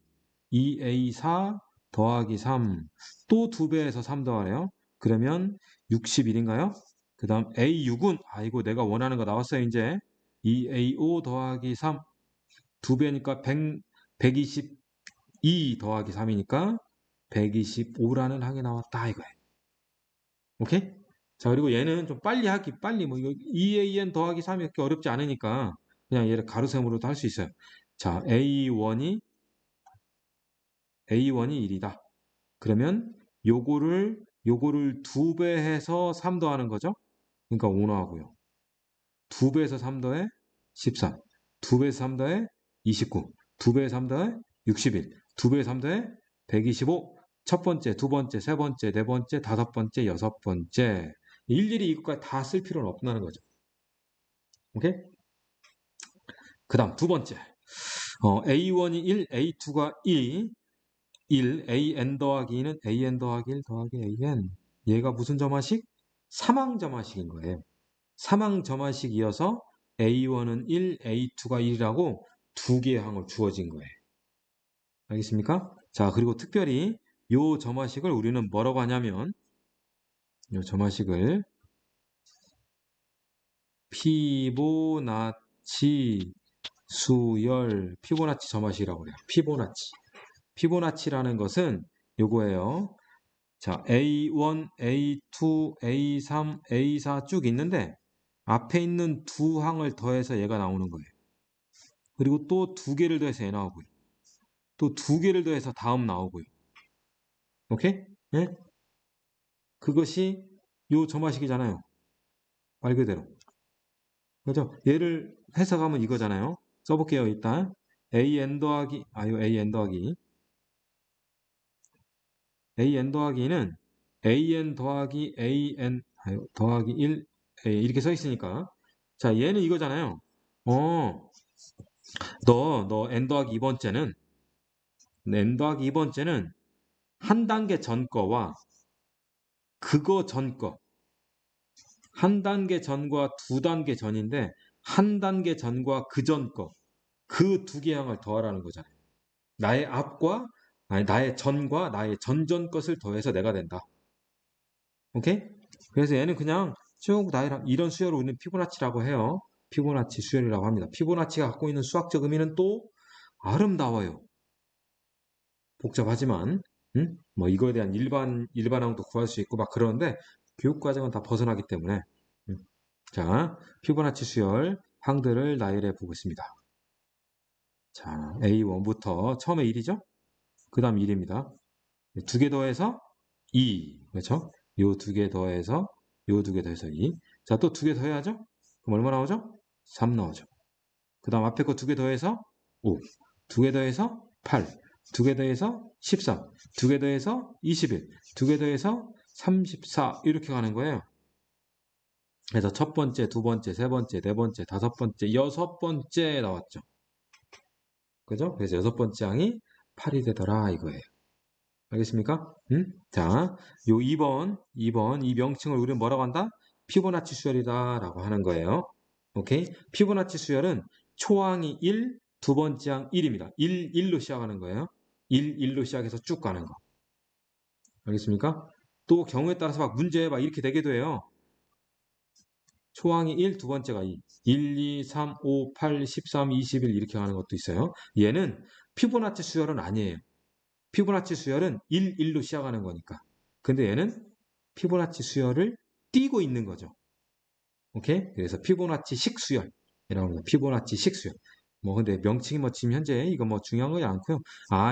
2A4 더하기 3. 또 2배에서 3 더하래요. 그러면 61인가요? 그 다음 A6은, 이거 내가 원하는 거 나왔어요, 이제. 2A5 더하기 3. 2배니까 122 더하기 3이니까 125라는 항이 나왔다, 이거예요. 오케이? 자, 그리고 얘는 좀 빨리 뭐, 이거 2an 더하기 3이 그렇게 어렵지 않으니까 그냥 얘를 가로셈으로도 할 수 있어요. 자, A1이 1이다. 그러면 요거를 2배 해서 3 더하는 거죠? 그러니까 5 나오고요. 2배에서 3 더해 13. 2배에서 3 더해 29. 2배에서 3 더해 61. 2배에서 3 더해 125. 첫 번째, 두 번째, 세 번째, 네 번째, 다섯 번째, 여섯 번째. 일일이 이것까지 다 쓸 필요는 없다는 거죠. 오케이? 그 다음 두 번째. A1이 1, A2가 2, 1, AN 더하기 2는 AN 더하기 1 더하기 AN. 얘가 무슨 점화식? 사망점화식인 거예요. 사망점화식이어서 A1은 1, A2가 1이라고 두 개의 항을 주어진 거예요. 알겠습니까? 자, 그리고 특별히 요 점화식을 우리는 뭐라고 하냐면 요 점화식을 피보나치 수열 피보나치 점화식이라고 그래요. 피보나치라는 것은 요거예요. 자, A1, A2, A3, A4 쭉 있는데 앞에 있는 두 항을 더해서 얘가 나오는 거예요. 그리고 또 두 개를 더해서 얘 나오고요. 또 두 개를 더해서 다음 나오고요. 오케이? 네? 그것이 요 점화식이잖아요. 말 그대로. 그죠? 얘를 해석하면 이거잖아요. 써볼게요, 일단. AN 더하기, 요 AN 더하기. AN 더하기는 AN 더하기 AN 더하기 1 이렇게 써 있으니까. 자, 얘는 이거잖아요. 너 N 더하기 2번째는 N 더하기 2번째는 한 단계 전 거와 그거 전 거. 한 단계 전과 두 단계 전인데 한 단계 전과 그 전 거. 그 두 개 항을 더하라는 거잖아요. 나의 앞과 나의 전과 나의 전전 것을 더해서 내가 된다. 오케이? 그래서 얘는 그냥 쭉 나이랑 이런 수열을 우리는 피보나치라고 해요. 피보나치 수열이라고 합니다. 피보나치가 갖고 있는 수학적 의미는 또 아름다워요. 복잡하지만 뭐 이거에 대한 일반항도 구할 수 있고 막 그러는데 교육 과정은 다 벗어나기 때문에 자, 피보나치 수열 항들을 나열해 보겠습니다. 자, A1부터 처음에 1이죠? 그 다음 1입니다. 두 개 더해서 2. 그렇죠? 요 두 개 더해서 요 두 개 더해서 2. 자, 또 두 개 더해야죠? 그럼 얼마 나오죠? 3 나오죠. 그 다음 앞에 거 두 개 더해서 5. 두 개 더해서 8. 두 개 더해서 13. 두 개 더해서 21. 두 개 더해서 34. 이렇게 가는 거예요. 그래서 첫 번째, 두 번째, 세 번째, 네 번째, 다섯 번째, 여섯 번째 나왔죠. 그죠? 그래서 여섯 번째 항이 8이 되더라 이거예요. 알겠습니까? 자, 요 2번 이 명칭을 우리는 뭐라고 한다? 피보나치 수열이다라고 하는 거예요. 오케이? 피보나치 수열은 초항이 1, 두 번째 항 1입니다. 1, 1로 시작하는 거예요. 1, 1로 시작해서 쭉 가는 거. 알겠습니까? 또 경우에 따라서 막 문제 막 이렇게 되기도 해요. 초항이 1, 두 번째가 2. 1, 2, 3, 5, 8, 13, 21 이렇게 가는 것도 있어요. 얘는 피보나치 수열은 아니에요. 피보나치 수열은 1, 1로 시작하는 거니까. 근데 얘는 피보나치 수열을 띄고 있는 거죠. 오케이? 그래서 피보나치 식수열이라고 합니다. 피보나치 식수열. 뭐 근데 명칭이 뭐 지금 현재 이거 뭐 중요한 거 않고요.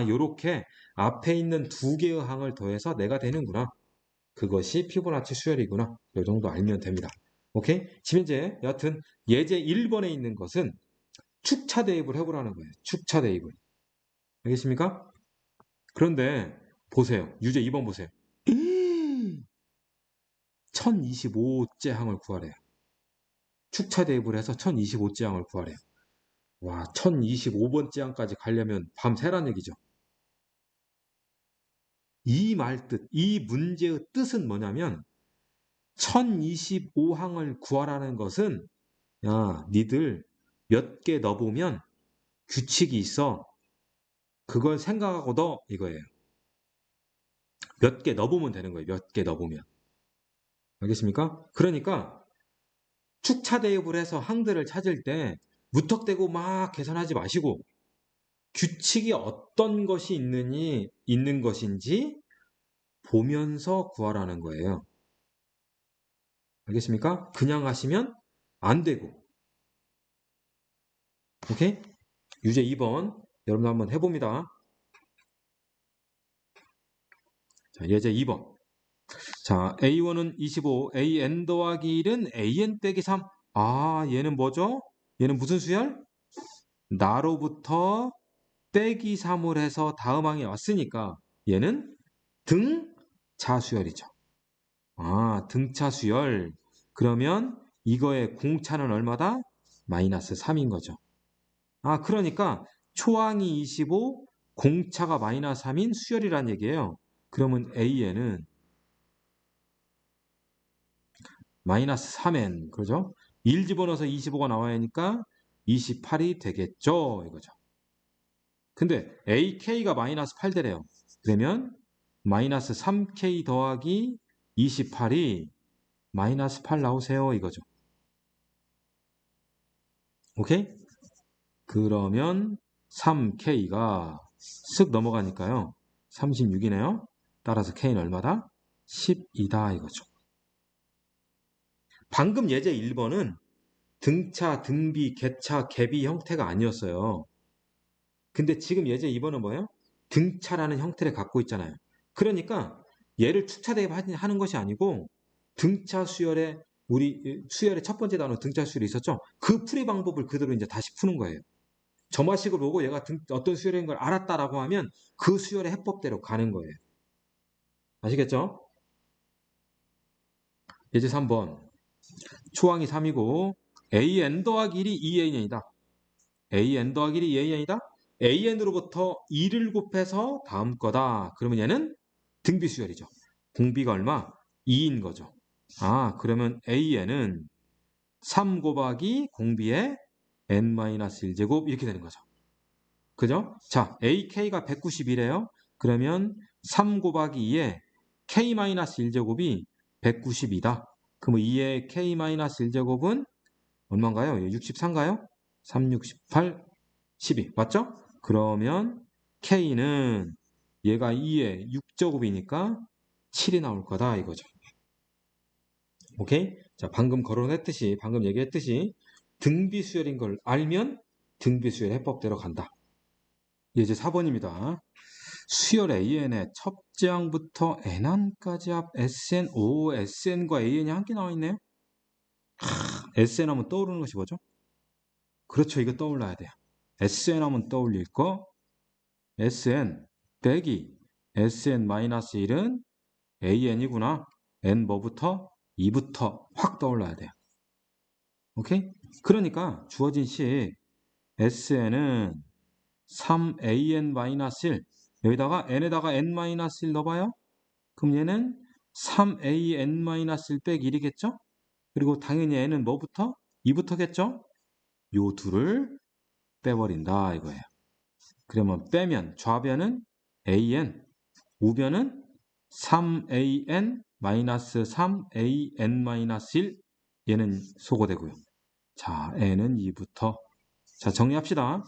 요렇게 앞에 있는 두 개의 항을 더해서 내가 되는구나. 그것이 피보나치 수열이구나. 이 정도 알면 됩니다. 오케이? 지금 현재 여하튼 예제 1번에 있는 것은 축차 대입을 해보라는 거예요. 축차 대입을. 알겠습니까? 그런데 보세요. 유제 2번 보세요. 1025째 항을 구하래요. 축차 대입을 해서 1025째 항을 구하래요. 와, 1025번째 항까지 가려면 밤새란 얘기죠. 이 말뜻, 이 문제의 뜻은 뭐냐면 1025항을 구하라는 것은 야, 니들 몇 개 넣어보면 규칙이 있어. 그걸 생각하고 넣어 이거예요. 몇 개 넣어보면 되는 거예요. 몇 개 넣어보면. 알겠습니까? 그러니까 축차 대입을 해서 항들을 찾을 때 무턱대고 막 계산하지 마시고 규칙이 어떤 것이 있는 것인지 보면서 구하라는 거예요. 알겠습니까? 그냥 하시면 안 되고. 오케이? 유제 2번 여러분 한번 해봅니다. 자, 예제 2번. 자, A1은 25, AN 더하기 1은 AN 빼기 3. 얘는 뭐죠? 얘는 무슨 수열? 나로부터 빼기 3을 해서 다음 항에 왔으니까 얘는 등차 수열이죠. 아, 등차 수열. 그러면 이거의 공차는 얼마다? 마이너스 3인 거죠. 아, 그러니까 초항이 25, 공차가 마이너스 3인 수열이란 얘기예요. 그러면 A에는 마이너스 3n, 그러죠? 1 집어넣어서 25가 나와야 하니까 28이 되겠죠? 이거죠. 근데 AK가 마이너스 8되래요. 그러면 마이너스 3K 더하기 28이 마이너스 8 나오세요. 이거죠. 오케이? 그러면 3K가 쓱 넘어가니까요. 36이네요. 따라서 K는 얼마다? 12다 이거죠. 방금 예제 1번은 등차, 등비, 개차, 개비 형태가 아니었어요. 근데 지금 예제 2번은 뭐예요? 등차라는 형태를 갖고 있잖아요. 그러니까 얘를 축차 대입하는 것이 아니고 등차 수열의 우리 수열의 첫 번째 단어 등차 수열이 있었죠? 그 풀이 방법을 그대로 이제 다시 푸는 거예요. 점화식을 보고 얘가 어떤 수열인 걸 알았다라고 하면 그 수열의 해법대로 가는 거예요. 아시겠죠? 예제 3번. 초항이 3이고 an 더하기 1이 2an이다. an 더하기 1이 2an이다. an으로부터 2를 곱해서 다음 거다. 그러면 얘는 등비 수열이죠. 공비가 얼마? 2인 거죠. 아, 그러면 an은 3 곱하기 공비의 n-1제곱 이렇게 되는 거죠. 그죠? 자, ak가 191이에요. 그러면 3 곱하기 2의 k-1제곱이 192다. 그럼 2의 k-1제곱은 얼마인가요? 63인가요? 3, 68, 12. 맞죠? 그러면 k는 얘가 2의 6제곱이니까 7이 나올 거다 이거죠. 오케이? 자, 방금 거론했듯이, 방금 얘기했듯이 등비수열인 걸 알면 등비수열 해법대로 간다. 이제 4번입니다. 수열 AN의 첫째 항부터 N항까지 합 SN, 오, SN과 AN이 함께 나와 있네요. SN 하면 떠오르는 것이 뭐죠? 그렇죠. 이거 떠올라야 돼요. SN 하면 떠올릴 거 SN 빼기 SN-1은 AN이구나. N 뭐부터? 2부터 확 떠올라야 돼요. 오케이? 그러니까 주어진 식 SN은 3AN-1 여기다가 N에다가 N-1 넣어봐요. 그럼 얘는 3AN-1 빼기 1이겠죠? 그리고 당연히 N은 뭐부터? 2부터겠죠? 요 둘을 빼버린다 이거예요. 그러면 빼면 좌변은 AN, 우변은 3AN-3AN-1 얘는 소거되고요. 자, N은 2부터 자 정리합시다.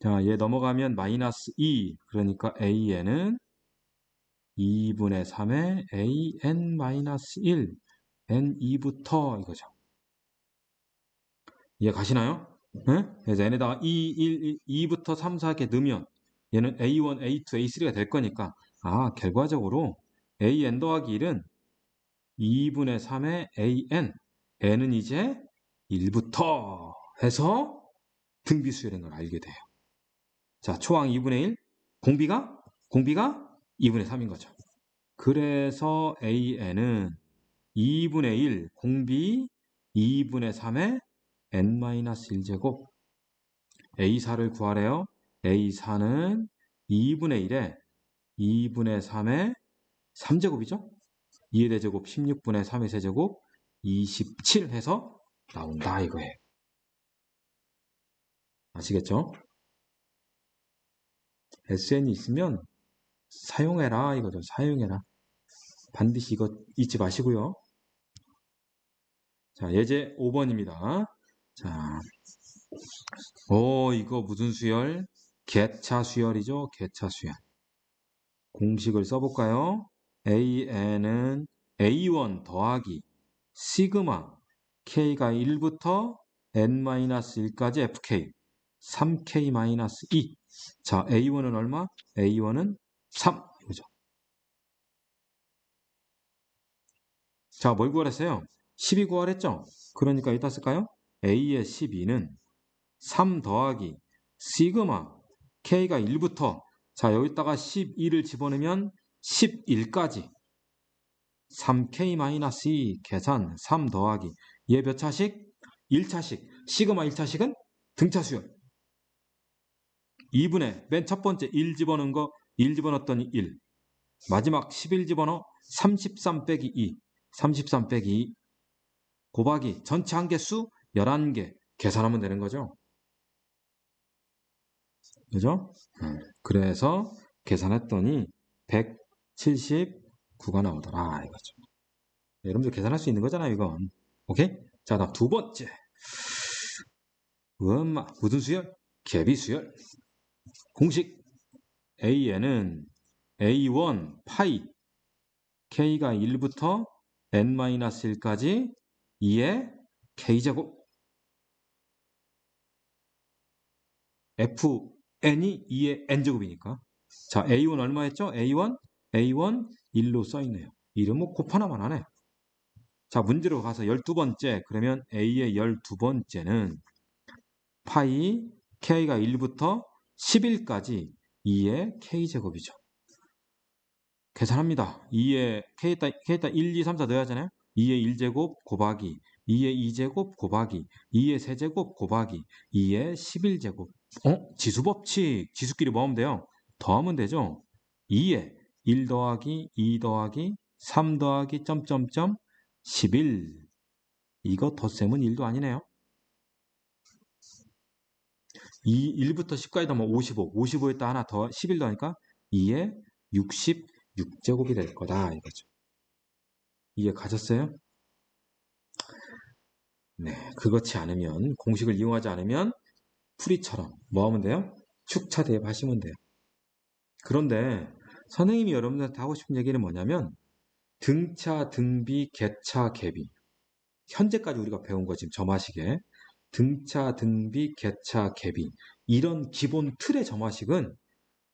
자, 얘 넘어가면 마이너스 2 그러니까 AN은 2분의 3의 AN-1 N2부터 이거죠. 이해 가시나요? 네? 그래서 N에다가 2부터 3, 4 이렇게 넣으면 얘는 A1, A2, A3가 될 거니까 결과적으로 AN 더하기 1은 2분의 3의 AN N은 이제 1부터 해서 등비수열인 걸 알게 돼요. 자, 초항 2분의 1 공비가 2분의 3인 거죠. 그래서 AN은 2분의 1 공비 2분의 3의 n-1제곱 A4를 구하래요. A4는 2분의 1에 2분의 3의 3제곱이죠. 2의 대제곱 16분의 3의 세제곱 27 해서 나온다 이거예요. 아시겠죠? SN이 있으면 사용해라 이거죠. 사용해라. 반드시 이거 잊지 마시고요. 자, 예제 5번입니다. 자, 이거 무슨 수열? 개차 수열이죠. 개차 수열. 공식을 써볼까요? AN은 A1 더하기 시그마 K가 1부터 N-1까지 FK 3K-2 자, A1은 얼마? A1은 3 이거죠. 자, 뭘 구하랬어요? 12 구하랬죠? 그러니까 여기다 쓸까요? A의 12는 3 더하기 시그마 K가 1부터 자 여기다가 12를 집어넣으면 11까지 3k-2 계산 3 더하기 얘 몇 차식? 1차식. 시그마 1차식은 등차 수열. 2분의 맨 첫 번째 1 집어넣은 거 1 집어넣었더니 1. 마지막 11 집어넣어 33 빼기 2. 33 빼기 2. 곱하기 전체 한개수 11개. 계산하면 되는 거죠. 그죠? 그래서 계산했더니 179가 나오더라 이거죠. 여러분들 계산할 수 있는 거잖아요, 이건. 오케이? 자, 다음 두 번째. 엄마, 무슨 수열? 갭이 수열. 공식 AN은 A1 파이 K가 1부터 N-1까지 2의 K제곱 FN이 2의 N제곱이니까. 자, A1 얼마였죠? A1 1로 써있네요. 이름은 곱 하나만 하네. 자, 문제로 가서 12번째. 그러면 A의 12번째는 파이 K가 1부터 11까지 2의 K제곱이죠. 계산합니다. 2의 K에다 1, 2, 3, 4 넣어야 하잖아요. 2의 1제곱 곱하기 2의 2제곱 곱하기 2의 세제곱 곱하기 2의 11제곱. 지수법칙. 지수끼리 뭐 하면 돼요? 더하면 되죠. 2의 1 더하기 2 더하기 3 더하기 점점점 11. 이거 덧셈은 1도 아니네요. 1부터 10까지 더하면 55. 55에다 하나 더 11 더하니까 2의 66제곱이 될 거다 이거죠. 이해 가셨어요? 네, 그렇지 않으면 공식을 이용하지 않으면 풀이처럼 뭐 하면 돼요? 축차 대입하시면 돼요. 그런데 선생님이 여러분들한테 하고 싶은 얘기는 뭐냐면 등차, 등비, 개차, 갭이 현재까지 우리가 배운 거 지금 점화식에 등차, 등비, 개차, 갭이 이런 기본 틀의 점화식은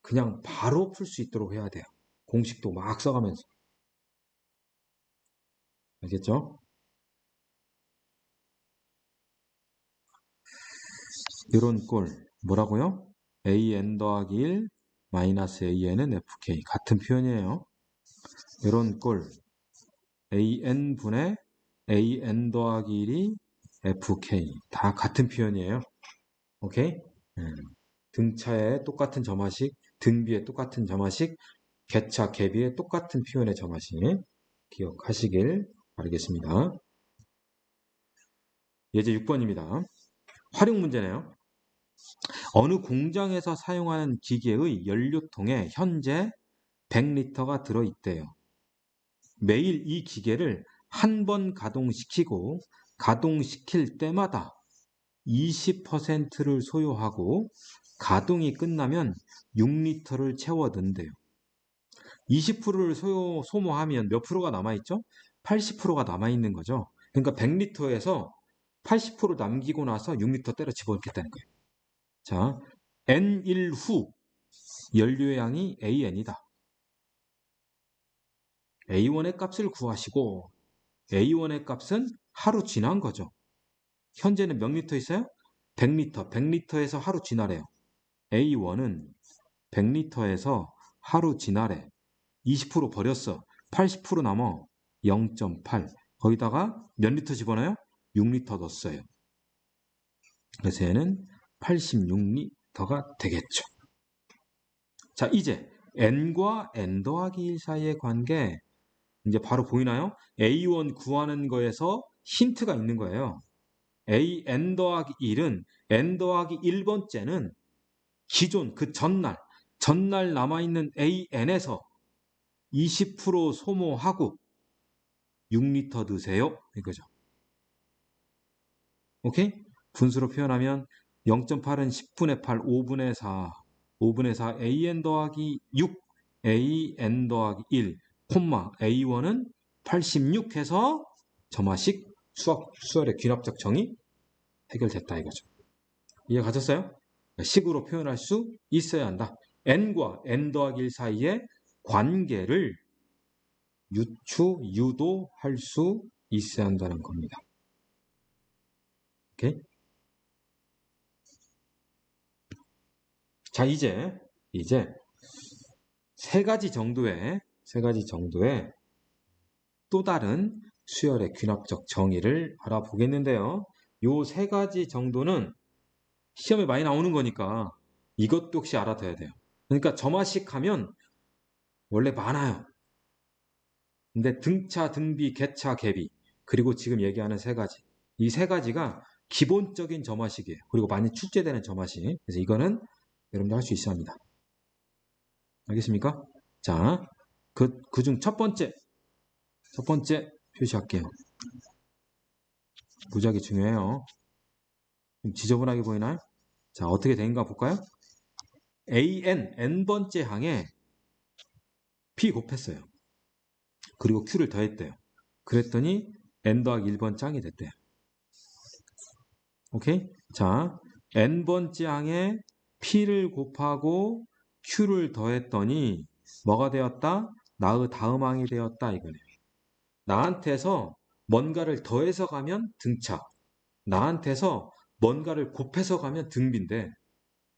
그냥 바로 풀 수 있도록 해야 돼요. 공식도 막 써가면서. 알겠죠? 이런 꼴 뭐라고요? an 더하기 1 마이너스 an은 fk 같은 표현이에요. 이런 꼴 an분의 an 더하기 1이 fk 다 같은 표현이에요. 오케이? 등차에 똑같은 점화식, 등비에 똑같은 점화식, 개차, 갭비에 똑같은 표현의 점화식 기억하시길 바라겠습니다. 예제 6번입니다. 활용 문제네요. 어느 공장에서 사용하는 기계의 연료통에 현재 100리터가 들어있대요. 매일 이 기계를 한 번 가동시키고 가동시킬 때마다 20%를 소요하고 가동이 끝나면 6리터를 채워 넣는데요. 20%를 소모하면 몇 프로가 남아있죠? 80%가 남아있는 거죠. 그러니까 100리터에서 80% 남기고 나서 6리터 때려 집어넣겠다는 거예요. 자, N1 후 연료의 양이 AN이다. A1의 값을 구하시고 A1의 값은 하루 지난 거죠. 현재는 몇 리터 있어요? 100리터. 100리터에서 하루 지나래요. A1은 100리터에서 하루 지나래. 20% 버렸어. 80% 남어. 0.8. 거기다가 몇 리터 집어넣어요? 6리터 넣었어요. 그래서 얘는 86리터가 되겠죠. 자, 이제 n과 n 더하기 1 사이의 관계 이제 바로 보이나요? A1 구하는 거에서 힌트가 있는 거예요. n 더하기 1은 n 더하기 1번째는 기존 그 전날 남아있는 an에서 20% 소모하고 6리터 드세요. 이거죠. 오케이? 분수로 표현하면 0.8은 10분의 8, 5분의 4, 5분의 4 an 더하기 6, an 더하기 1, 콤마 a1은 86 해서 점화식 수열의 귀납적 정의 해결됐다 이거죠. 이해 가셨어요? 식으로 표현할 수 있어야 한다. n과 n 더하기 1 사이의 관계를 유도할 수 있어야 한다는 겁니다. 오케이? 자, 이제 세 가지 정도의 세 가지 정도의 또 다른 수열의 귀납적 정의를 알아보겠는데요. 요 세 가지 정도는 시험에 많이 나오는 거니까 이것도 혹시 알아둬야 돼요. 그러니까 점화식 하면 원래 많아요. 근데 등차, 등비, 개차, 개비 그리고 지금 얘기하는 세 가지 이 세 가지가 기본적인 점화식이에요. 그리고 많이 출제되는 점화식. 그래서 이거는 여러분들 할 수 있어야 합니다. 알겠습니까? 자, 그중 첫 번째 표시할게요. 무지하게 중요해요. 좀 지저분하게 보이나요? 자, 어떻게 된가 볼까요? n번째 항에 p 곱했어요. 그리고 q를 더했대요. 그랬더니 n 더하기 1번 짱이 됐대요. 오케이? 자, n번째 항에 p를 곱하고 q를 더했더니 뭐가 되었다? 나의 다음 항이 되었다 이거네요. 나한테서 뭔가를 더해서 가면 등차, 나한테서 뭔가를 곱해서 가면 등비인데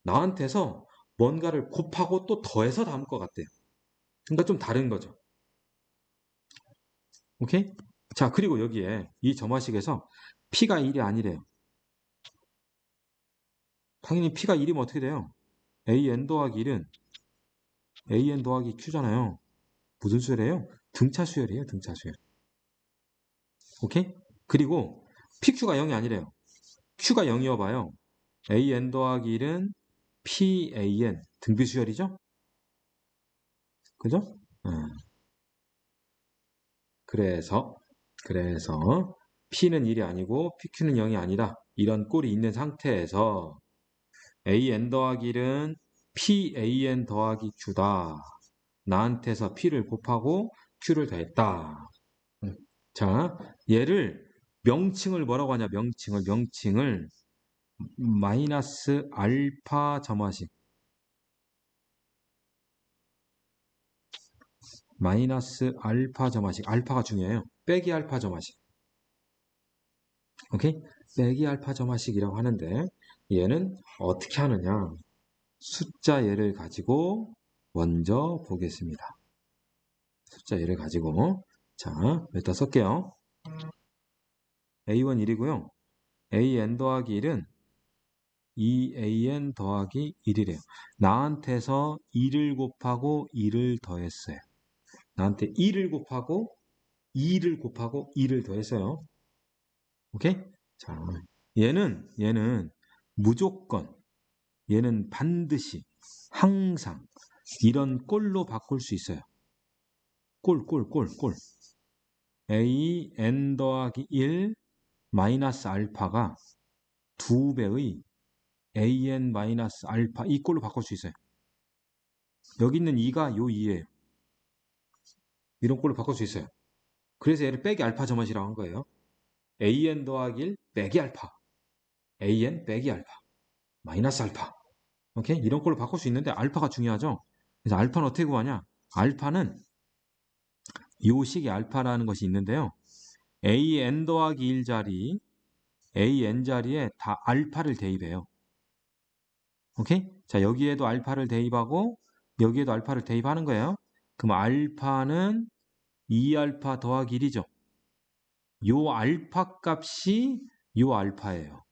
나한테서 뭔가를 곱하고 또 더해서 담을 것 같대요. 그러니까 좀 다른 거죠. 오케이? 자, 그리고 여기에 이 점화식에서 p가 1이 아니래요. 당연히 p가 1이면 어떻게 돼요? an 더하기 1은 an 더하기 q잖아요. 무슨 수열이에요? 등차 수열이에요. 등차 수열. 오케이? 그리고 pq가 0이 아니래요. q가 0이어봐요. an 더하기 1은 pan 등비 수열이죠? 그죠? 그래서 P는 1이 아니고 PQ는 0이 아니다. 이런 꼴이 있는 상태에서 AN 더하기 1은 PAN 더하기 Q다. 나한테서 P를 곱하고 Q를 더했다. 자, 얘를 명칭을 뭐라고 하냐? 명칭을 마이너스 알파 점화식. 마이너스 알파 점화식. 알파가 중요해요. 빼기 알파 점화식. 오케이? 빼기 알파 점화식이라고 하는데 얘는 어떻게 하느냐? 숫자 예를 가지고 먼저 보겠습니다. 숫자 예를 가지고 자, 일단 쓸게요. A1 1이고요. AN 더하기 1은 2AN 더하기 1이래요. 나한테서 2를 곱하고 2를 더했어요. 나한테 2를 곱하고 2를 곱하고 2를 더했어요. 오케이? 자, 얘는 무조건 얘는 반드시 항상 이런 꼴로 바꿀 수 있어요. 꼴. a n 더하기 1 마이너스 알파가 2배의 a n 마이너스 알파 이 꼴로 바꿀 수 있어요. 여기 있는 2가 요 2예요. 이런 꼴로 바꿀 수 있어요. 그래서 얘를 빼기 알파 점화식이라고 한 거예요. a n 더하기 1 빼기 알파 a n 빼기 알파 마이너스 알파 오케이? 이런 꼴로 바꿀 수 있는데 알파가 중요하죠. 그래서 알파는 어떻게 구하냐? 알파는 요 식의 알파라는 것이 있는데요. an 더하기 1 자리, an 자리에 다 알파를 대입해요. 오케이? 자, 여기에도 알파를 대입하고 여기에도 알파를 대입하는 거예요. 그럼 알파는 2알파 더하기 1이죠. 요 알파 값이 요 알파예요.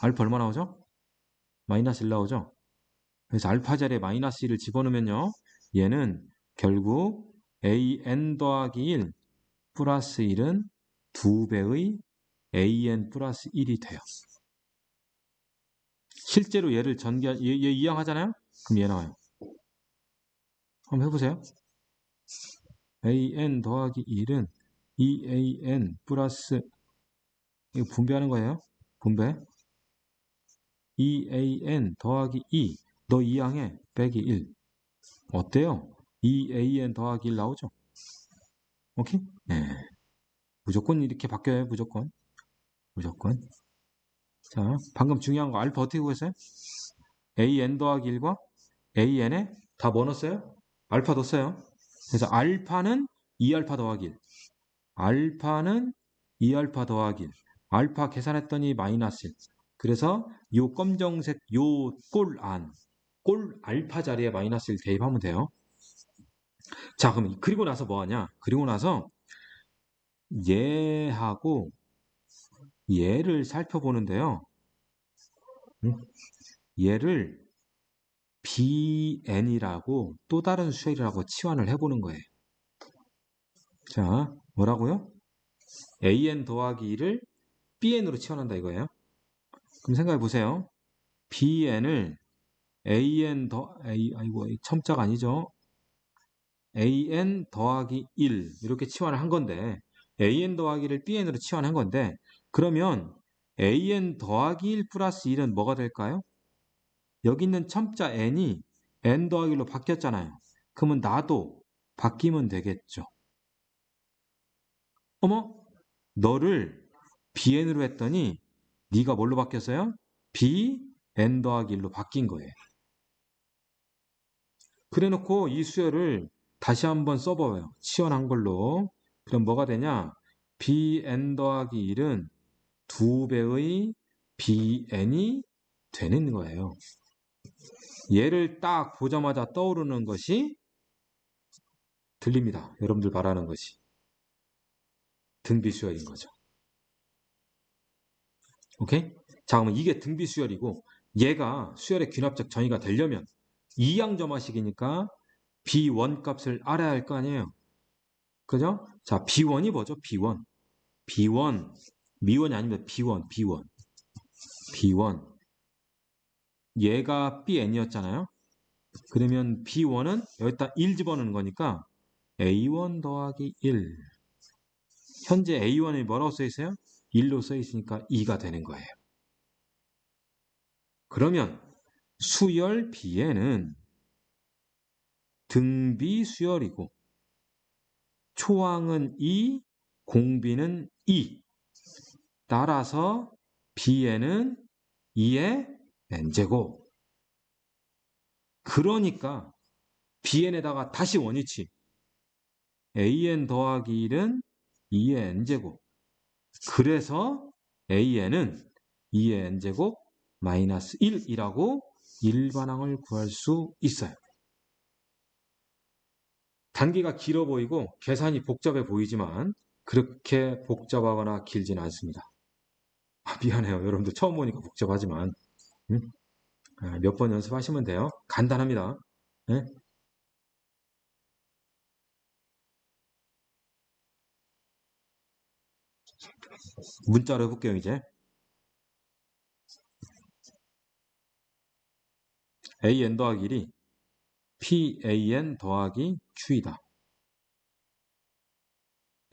알파 얼마 나오죠? 마이너스 1 나오죠? 그래서 알파 자리에 마이너스 1을 집어넣으면요. 얘는 결국 an 더하기 1 플러스 1은 2배의 an 플러스 1이 돼요. 실제로 얘를 얘 이항하잖아요? 그럼 얘 나와요. 한번 해보세요. an 더하기 1은 2an 플러스 이거 분배하는 거예요. 분배. 2an 더하기 2. 너 이항해. 빼기 1. 어때요? 2an 더하기 1 나오죠? 오케이? 네. 무조건 이렇게 바뀌어요. 무조건. 자, 방금 중요한 거 알파 어떻게 구했어요? an 더하기 1과 an에 다 뭐 넣었어요? 알파 넣었어요. 그래서 알파는 2알파 더하기 1. 알파는 2알파 더하기 1. 알파 계산했더니 마이너스 1. 그래서 요 검정색 요 꼴 알파 자리에 마이너스 1 대입하면 돼요. 자, 그럼 그리고 나서 뭐 하냐? 그리고 나서 얘하고 얘를 살펴보는데요. 얘를 bn이라고 또 다른 수열이라고 치환을 해보는 거예요. 자, 뭐라고요? an 더하기 2를 bn으로 치환한다 이거예요. 그럼 생각해 보세요. bn을 아이고, 첨자가 아니죠. an 더하기 1 이렇게 치환을 한 건데 an 더하기를 bn으로 치환한 건데 그러면 an 더하기 1 플러스 1은 뭐가 될까요? 여기 있는 첨자 n이 n 더하기 1로 바뀌었잖아요. 그러면 나도 바뀌면 되겠죠. 어머? 너를 bn으로 했더니 네가 뭘로 바뀌었어요? bn 더하기 1로 바뀐 거예요. 그래 놓고 이 수열을 다시 한번 써봐요. 치환한 걸로. 그럼 뭐가 되냐? bn 더하기 1은 2배의 bn이 되는 거예요. 얘를 딱 보자마자 떠오르는 것이 들립니다. 여러분들 말하는 것이. 등비 수열인 거죠. 오케이? 자, 그러면 이게 등비 수열이고 얘가 수열의 귀납적 정의가 되려면 이항점화식이니까 B1 값을 알아야 할 거 아니에요. 그죠? 자, B1이 뭐죠? B1. B1. 미원이 아니면 B1. B1. 얘가 BN이었잖아요. 그러면 B1은 여기다 1 집어넣는 거니까 A1 더하기 1. 현재 A1이 뭐라고 써 있어요? 1로 써 있으니까 2가 되는 거예요. 그러면 수열 B에는 등비 수열이고 초항은 2, 공비는 2. 따라서 B에는 2의 n제곱. 그러니까 Bn에다가 다시 원위치. an 더하기 1은 2의 n제곱. 그래서 an은 2의 n제곱 마이너스 1이라고 일반항을 구할 수 있어요. 단계가 길어 보이고 계산이 복잡해 보이지만 그렇게 복잡하거나 길진 않습니다. 미안해요. 여러분들 처음 보니까 복잡하지만 몇 번 연습하시면 돼요. 간단합니다. 네? 문자로 해볼게요. 이제 an 더하기 1이 pan 더하기 q이다.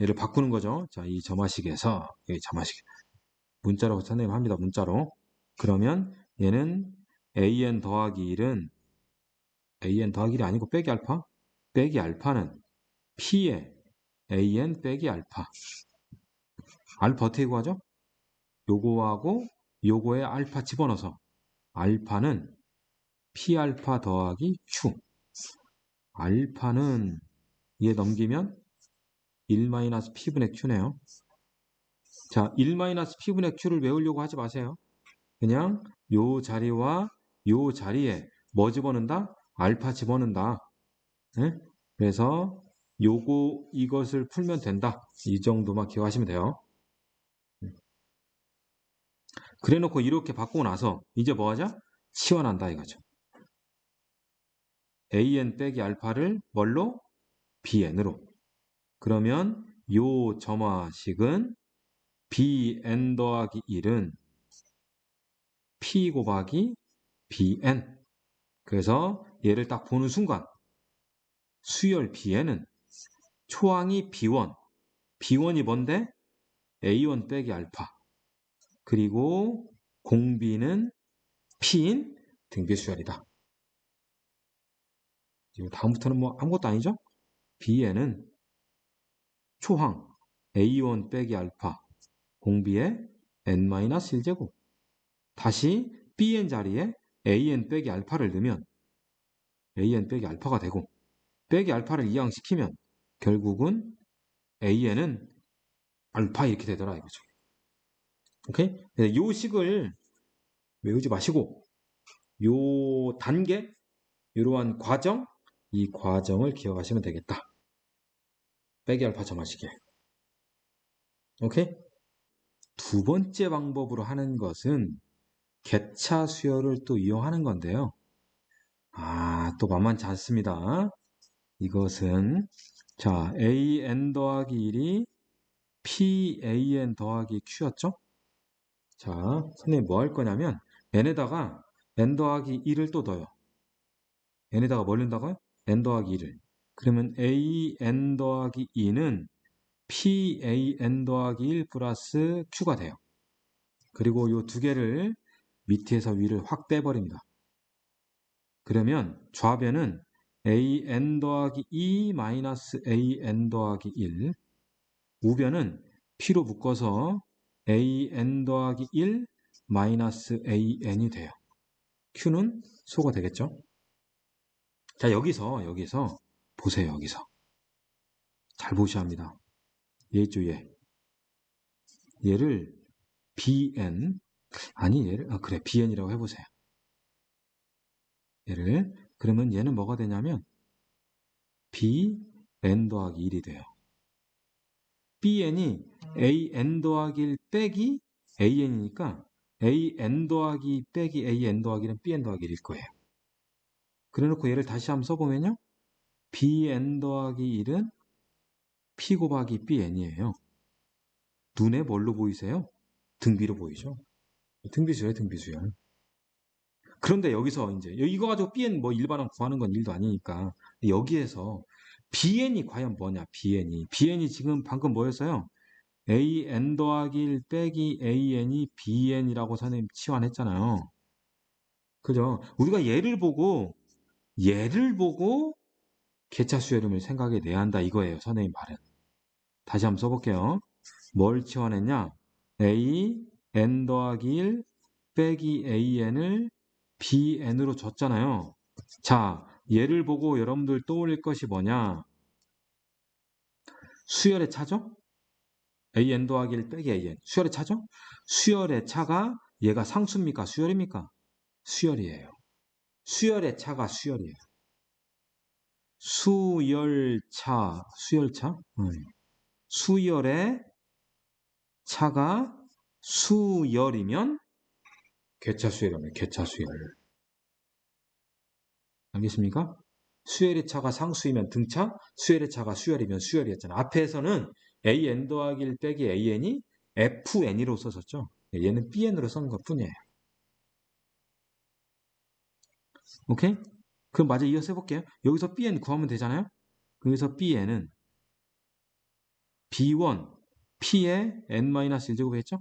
얘를 바꾸는 거죠. 자, 이 점화식에서 여기 점화식 문자로 선생님 합니다. 문자로. 그러면 얘는 an 더하기 1은 an 더하기 1이 아니고 빼기 알파. 빼기 알파는 p의 an 빼기 알파. 알파 어떻게 구하죠? 요거하고 요거에 알파 집어넣어서 알파는 p 알파 더하기 q. 알파는 얘 넘기면 1-p분의 q네요. 자, 1-p분의 q를 외우려고 하지 마세요. 그냥 요 자리와 요 자리에 뭐 집어넣는다? 알파 집어넣는다. 네? 그래서 이것을 풀면 된다. 이 정도만 기억하시면 돼요. 그래 놓고 이렇게 바꾸고 나서 이제 뭐 하자? 치환한다 이거죠. an 빼기 알파를 뭘로? bn으로. 그러면 요 점화식은 bn 더하기 1은 p 곱하기 bn. 그래서 얘를 딱 보는 순간 수열 bn은 초항이 b1. b1이 뭔데? a1 빼기 알파. 그리고 공비는 p인 등비수열이다. 다음부터는 뭐 아무것도 아니죠? bn은 초항 a1 빼기 알파 공비의 n-1제곱. 다시 bn 자리에 an 빼기 알파를 넣으면 an 빼기 알파가 되고 빼기 알파를 이항시키면 결국은 an은 알파 이렇게 되더라 이거죠. 오케이? 요 식을 외우지 마시고 요 단계, 이러한 과정 이 과정을 기억하시면 되겠다. 빼기 알파 점화식에. 오케이? 두 번째 방법으로 하는 것은 개차 수열을 또 이용하는 건데요. 또 만만치 않습니다. 이것은 자, an 더하기 1이 pan 더하기 q였죠? 자, 선생님 뭐 할 거냐면 n에다가 n 더하기 1을 또 넣어요. n에다가 뭘 넣는다고요? n 더하기 1을. 그러면 an 더하기 2는 pan 더하기 1 플러스 q가 돼요. 그리고 이 두 개를 밑에서 위를 확 빼버립니다. 그러면 좌변은 an 더하기 2 마이너스 an 더하기 1, 우변은 p로 묶어서 an 더하기 1 마이너스 an이 돼요. q는 소가 되겠죠? 자, 여기서 보세요. 여기서 잘 보셔야 합니다. 얘 있죠, 얘를 bn, 얘를 그래, bn이라고 해보세요. 얘를 그러면 얘는 뭐가 되냐면 bn 더하기 1이 돼요. bn이 an 더하기 1 빼기 an이니까 an 더하기 빼기 an 더하기는 bn 더하기 1일 거예요. 그래놓고 얘를 다시 한번 써보면요. bn 더하기 1은 p 곱하기 bn이에요. 눈에 뭘로 보이세요? 등비로 보이죠. 등비수열, 등비수열. 그런데 여기서 이제 이거 가지고 bn 뭐 일반항 구하는 건 일도 아니니까 여기에서 bn이 과연 뭐냐? bn이 지금 방금 뭐였어요? an 더하기 1 빼기 an이 bn이라고 선생님 치환했잖아요. 그죠? 우리가 얘를 보고 개차수 이름을 생각해 내야 한다 이거예요. 선생님 말은. 다시 한번 써볼게요. 뭘 치환했냐? an 더하기 1 빼기 an을 bn으로 줬잖아요. 자, 얘를 보고 여러분들 떠올릴 것이 뭐냐? 수열의 차죠? an 더하기 1 빼기 an. 수열의 차죠? 수열의 차가 얘가 상수입니까? 수열입니까? 수열이에요. 수열의 차가 수열이에요. 수열차. 수열의 차가 수열이면 개차수열이면 개차수열. 알겠습니까? 수열의 차가 상수이면 등차, 수열의 차가 수열이면 수열이었잖아. 앞에서는 an 더하기 1 빼기 an이 fn으로 썼었죠. 얘는 bn으로 쓴 것 뿐이에요. 오케이? 그럼 마저 이어서 해볼게요. 여기서 bn 구하면 되잖아요. 여기서 bn은 b1, p의 n-1제곱 했죠?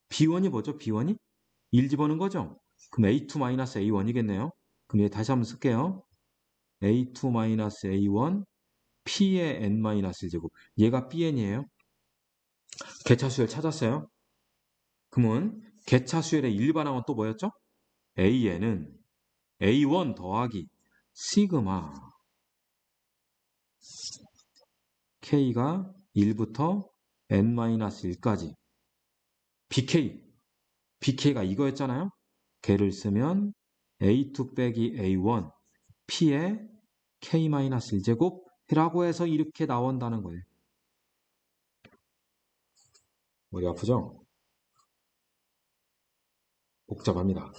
b1이 뭐죠? b1이? 1 집어넣은 거죠? 그럼 a2-a1이겠네요. 그럼 얘 다시 한번 쓸게요. a2-a1 p의 n-1제곱. 얘가 bn이에요. 개차수열 찾았어요. 그러면 개차수열의 일반항은 또 뭐였죠? an은 a1 더하기 시그마 k가 1부터 n-1까지 bk가 이거였잖아요. 걔를 쓰면 a2 빼기 a1 p의 k-1제곱이라고 해서 이렇게 나온다는 거예요. 머리 아프죠? 복잡합니다.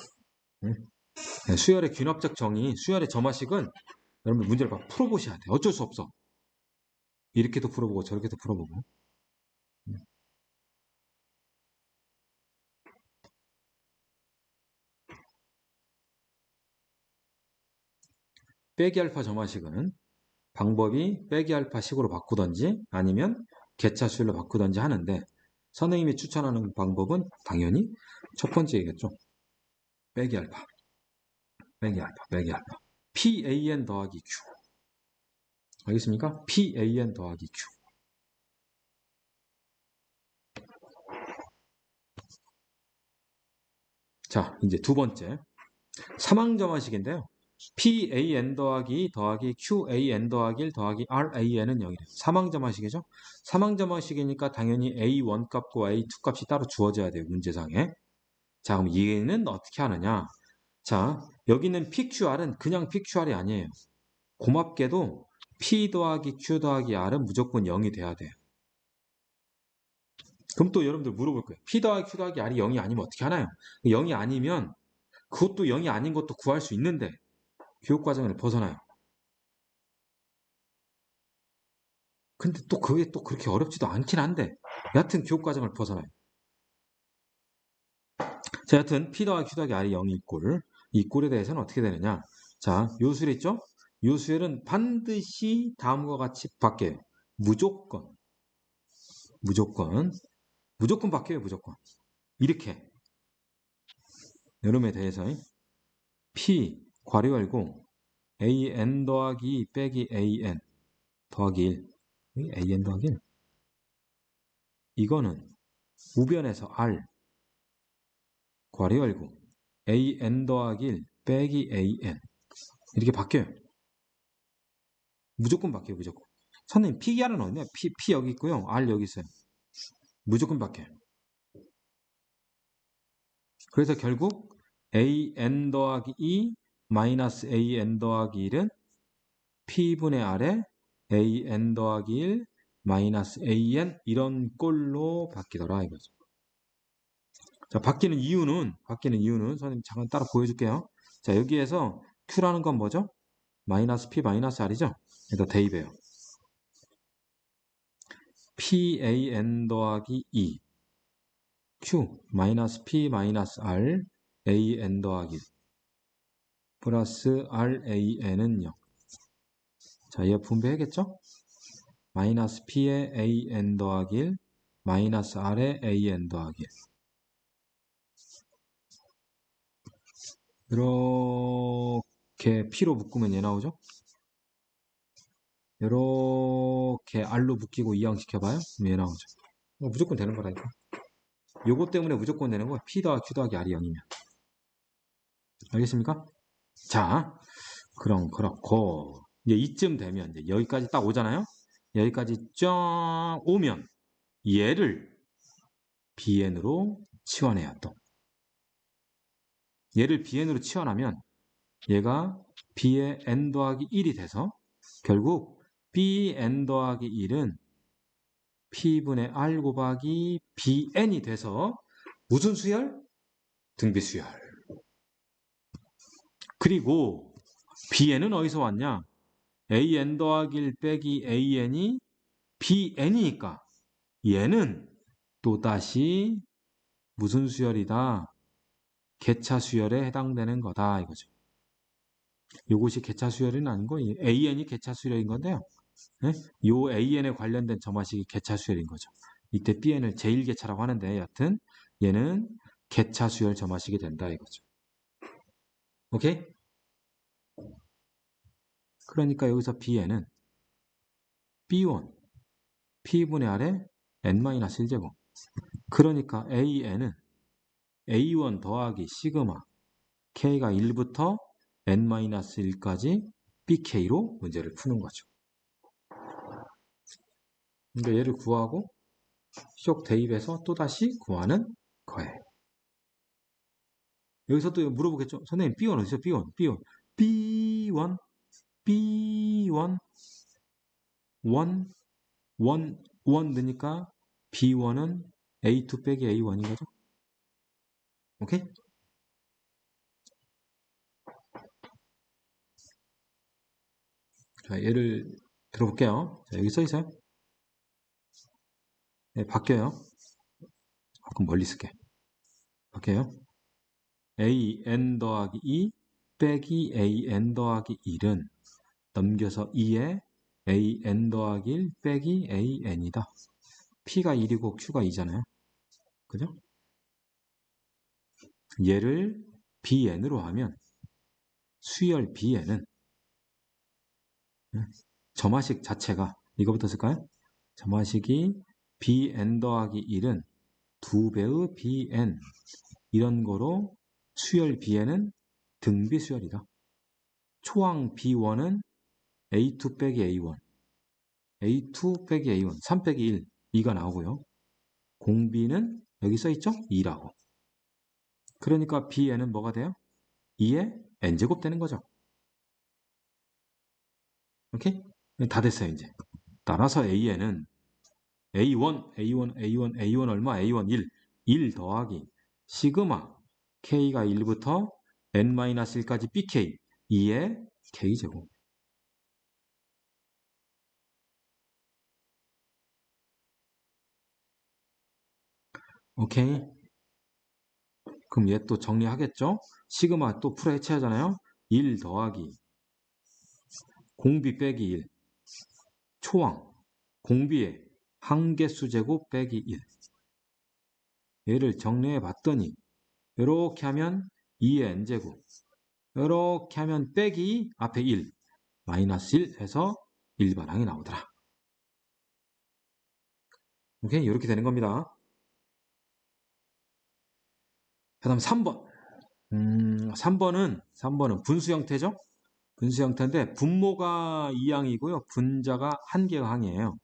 수열의 균합적 정의, 수열의 점화식은 여러분 문제를 막 풀어보셔야 돼요. 어쩔 수 없어. 이렇게도 풀어보고 저렇게도 풀어보고. 빼기 알파 점화식은 방법이 빼기 알파 식으로 바꾸던지 아니면 개차수열로 바꾸던지 하는데 선생님이 추천하는 방법은 당연히 첫 번째이겠죠. 빼기 알파. pan 더하기 q. 알겠습니까? pan 더하기 q. 자, 이제 두 번째. 사망점화식인데요. pan 더하기 qan 더하기 1 더하기 ran은 0이래요. 사망점화식이죠. 사망점화식이니까 당연히 a1 값과 a2 값이 따로 주어져야 돼요. 문제상에. 자, 그럼 얘는 어떻게 하느냐. 자, 여기 있는 pqr은 그냥 pqr이 아니에요. 고맙게도 P 더하기 Q 더하기 R은 무조건 0이 돼야 돼요. 그럼 또 여러분들 물어볼 거예요. P 더하기 Q 더하기 R이 0이 아니면 어떻게 하나요? 0이 아니면 그것도 0이 아닌 것도 구할 수 있는데 교육과정을 벗어나요. 근데 또 그게 또 그렇게 어렵지도 않긴 한데 여하튼 교육과정을 벗어나요. 자, 여하튼 P 더하기 Q 더하기 R이 0이 꼴. 이 꼴에 대해서는 어떻게 되느냐. 자, 요수열 있죠? 요수열은 반드시 다음과 같이 바뀌어요. 무조건. 무조건. 무조건 바뀌어요. 무조건. 이렇게. 여름에 대해서 P 괄호 열고 AN 더하기 빼기 AN 더하기 1. AN 더하기 1. 이거는 우변에서 R 괄호 열고 AN 더하기 1 빼기 AN 이렇게 바뀌어요. 무조건 바뀌어요. 무조건. 선생님 PR은 어디냐? P 여기 있고요. R 여기 있어요. 무조건 바뀌어요. 그래서 결국 AN 더하기 2 마이너스 AN 더하기 1은 P분의 R에 AN 더하기 1 마이너스 AN 이런 꼴로 바뀌더라 이거죠. 자, 바뀌는 이유는 선생님 잠깐 따라 보여줄게요. 자, 여기에서 Q라는 건 뭐죠? 마이너스 P 마이너스 R이죠? 일단 대입해요. PAN 더하기 2 Q 마이너스 P 마이너스 R AN 더하기 1 플러스 RAN은 0. 자, 이거 분배하겠죠? 마이너스 P에 AN 더하기 1 마이너스 R에 AN 더하기 1 이렇게 P로 묶으면 얘 나오죠? 이렇게 R로 묶이고 이항시켜봐요? 그럼 얘 나오죠. 무조건 되는 거라니까. 요거 때문에 무조건 되는 거야. P 더하기 Q 더하기 R이 0이면. 알겠습니까? 자, 그럼 그렇고 이제 이쯤 되면 이제 여기까지 딱 오잖아요. 여기까지 쫙 오면 얘를 BN으로 치환해야 또. 얘를 BN으로 치환하면 얘가 B의 N 더하기 1이 돼서 결국 BN 더하기 1은 P분의 R 곱하기 BN이 돼서 무슨 수열? 등비수열. 그리고 BN은 어디서 왔냐? AN 더하기 1 빼기 AN이 BN이니까 얘는 또다시 무슨 수열이다? 개차 수열에 해당되는 거다 이거죠. 이것이 개차 수열은 아니고 AN이 개차 수열인 건데요. 네? 요 AN에 관련된 점화식이 개차 수열인 거죠. 이때 BN을 제1개차라고 하는데 여튼 얘는 개차 수열 점화식이 된다 이거죠. 오케이? 그러니까 여기서 BN은 B1 P분의 R에 N-1제곱 그러니까 AN은 A1 더하기 시그마 K가 1부터 N-1까지 BK로 문제를 푸는 거죠. 그러니까 얘를 구하고 쇽 대입해서 또다시 구하는 거예요. 여기서 또 물어보겠죠. 선생님 B1 어디서 B1 B1 B1 1 1 넣으니까 B1은 A2 빼기 A1인 거죠. 오케이? 자, 얘를 들어볼게요. 자, 여기 써 있어요. 네, 바뀌어요. 그럼 멀리 쓸게. 바뀌어요. AN 더하기 2 빼기 AN 더하기 1은 넘겨서 2에 AN 더하기 1 빼기 AN이다. P가 1이고 Q가 2잖아요. 그죠? 얘를 BN으로 하면 수열 BN은 점화식 자체가 이거부터 쓸까요? 점화식이 BN 더하기 1은 2배의 BN 이런 거로 수열 BN은 등비 수열이다. 초항 B1은 A2 빼기 A1 A2 빼기 A1 3 빼기 1 2가 나오고요. 공비는 여기 써있죠? 2라고. 그러니까 BN은 뭐가 돼요? 2의 N제곱 되는 거죠. 오케이? 다 됐어요, 이제. 따라서 A에는 A1 얼마? A1 1 더하기 시그마 K가 1부터 N-1까지 BK 2의 K제곱. 오케이? 그럼 얘 또 정리하겠죠? 시그마 또 풀어 해체하잖아요? 1 더하기 공비 빼기 1 초항 공비의 한개수 제곱 빼기 1 얘를 정리해 봤더니 이렇게 하면 2의 n제곱 이렇게 하면 빼기 앞에 1 마이너스 1 해서 일반항이 나오더라. 오케이? 이렇게 되는 겁니다. 그 다음 3번. 3번은 분수 형태죠? 분수 형태인데 분모가 2항이고요. 분자가 1개가 항이에요.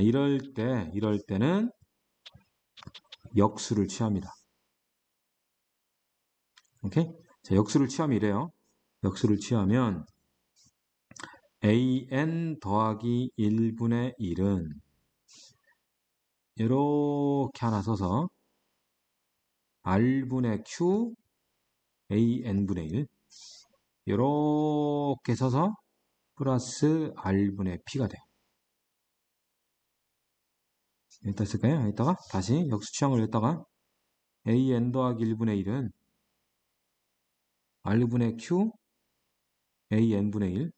이럴 때는 역수를 취합니다. 오케이? 자, 역수를 취하면 이래요. 역수를 취하면 an 더하기 1분의 1은 이렇게 하나 써서 r분의 q an분의 1 이렇게 써서 플러스 r분의 p가 돼요. 여기다 쓸까요? 여기다가 다시 역수 취향을 여기다가 an 더하기 1분의 1은 r분의 q an분의 1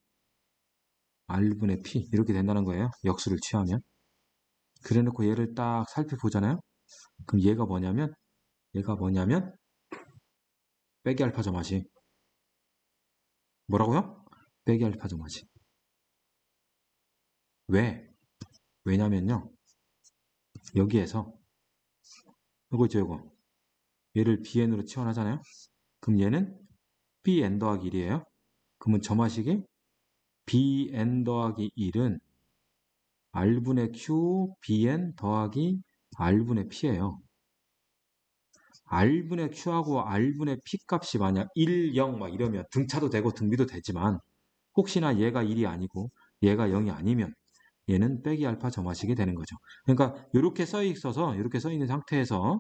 r분의 p 이렇게 된다는 거예요. 역수를 취하면. 그래놓고 얘를 딱 살펴보잖아요. 그럼 얘가 뭐냐면 빼기 알파 점화시 뭐라고요? 빼기 알파 점화시 왜? 왜냐면요. 여기에서 이거 있죠, 이거. 얘를 bn으로 치환하잖아요. 그럼 얘는 bn 더하기 1이에요. 그러면 점화식이 bn 더하기 1은 r분의 q bn 더하기 r분의 p예요. r분의 q하고 r분의 p 값이 만약 1, 0 막 이러면 등차도 되고 등비도 되지만 혹시나 얘가 1이 아니고 얘가 0이 아니면 얘는 빼기 알파 점화식이 되는 거죠. 그러니까 이렇게 써 있는 상태에서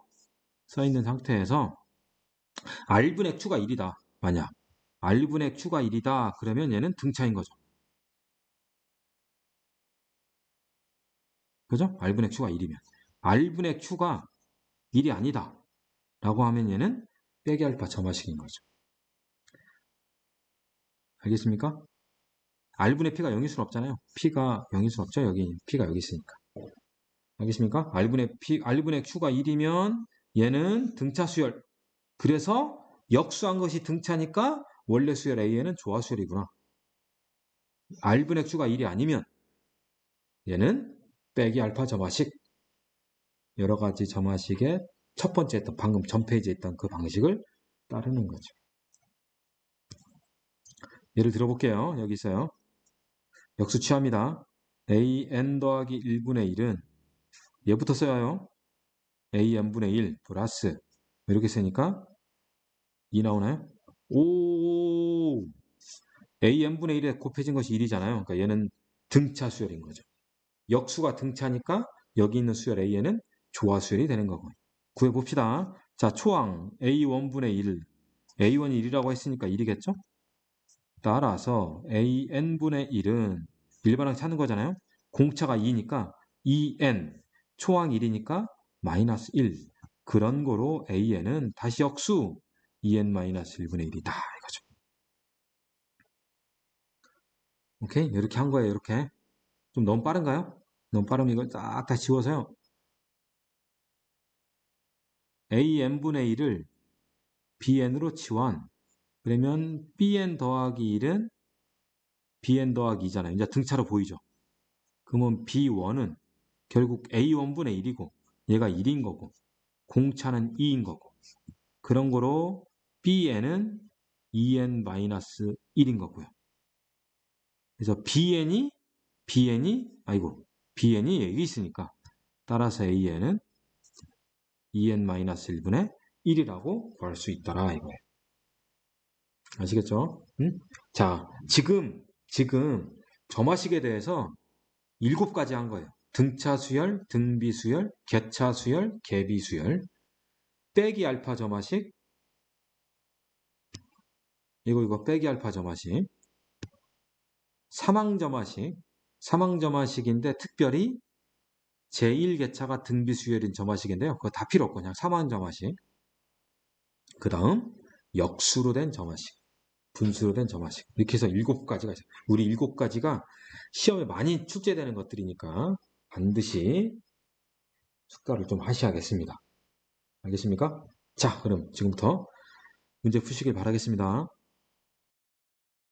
r분의 q가 1이다. 만약 r분의 q가 1이다. 그러면 얘는 등차인 거죠. 그죠? r분의 q가 1이면 r분의 q가 1이 아니다. 라고 하면 얘는 빼기 알파 점화식인 거죠. 알겠습니까? r분의 p가 0일 수는 없잖아요. p가 0일 수는 없죠. 여기 p가 여기 있으니까. 알겠습니까? r분의 q가 1이면 얘는 등차 수열. 그래서 역수한 것이 등차니까 원래 수열 A에는 조화 수열이구나. r분의 q가 1이 아니면 얘는 빼기 알파 점화식. 여러 가지 점화식의 첫 번째 했던 방금 전 페이지에 있던 그 방식을 따르는 거죠. 예를 들어볼게요. 여기 있어요. 역수 취합니다. an 더하기 1분의 1은 얘부터 써야요. an분의 1 플러스 이렇게 쓰니까 2 나오나요? 오 an분의 1에 곱해진 것이 1이잖아요. 그러니까 얘는 등차 수열인 거죠. 역수가 등차니까 여기 있는 수열 a는 조화 수열이 되는 거고요. 구해봅시다. 자, 초항 a1분의 1 a1이 1이라고 했으니까 1이겠죠? 따라서 an분의 1은 일반항 찾는 거잖아요. 공차가 2니까 2n 초항 1이니까 마이너스 1 그런 거로 an은 다시 역수 2n-1분의 1이다 이거죠. 오케이? 이렇게 한 거예요. 이렇게 좀 너무 빠른가요? 너무 빠르면 이걸 싹 다 지워서요. an분의 1을 bn으로 치환 그러면 bn 더하기 1은 bn 더하기 2잖아요. 이제 등차로 보이죠? 그러면 b1은 결국 a1분의 1이고 얘가 1인 거고 공차는 2인 거고 그런 거로 bn은 2n-1인 거고요. 그래서 bn이 여기 있으니까 따라서 an은 2n-1분의 1이라고 구할 수 있더라 이거예요. 아시겠죠? 응? 자, 지금 점화식에 대해서 7가지 한 거예요. 등차 수열, 등비 수열, 개차 수열, 개비 수열, 빼기 알파 점화식, 이거 빼기 알파 점화식, 사망 점화식, 사망 점화식인데 특별히 제1개차가 등비 수열인 점화식인데요. 그거 다 필요 없고 그냥 사망 점화식. 그 다음 역수로 된 점화식, 분수로 된 점화식. 이렇게 해서 7가지가 있어요. 우리 7가지가 시험에 많이 출제되는 것들이니까 반드시 숙달을 좀 하셔야겠습니다. 알겠습니까? 자, 그럼 지금부터 문제 푸시길 바라겠습니다.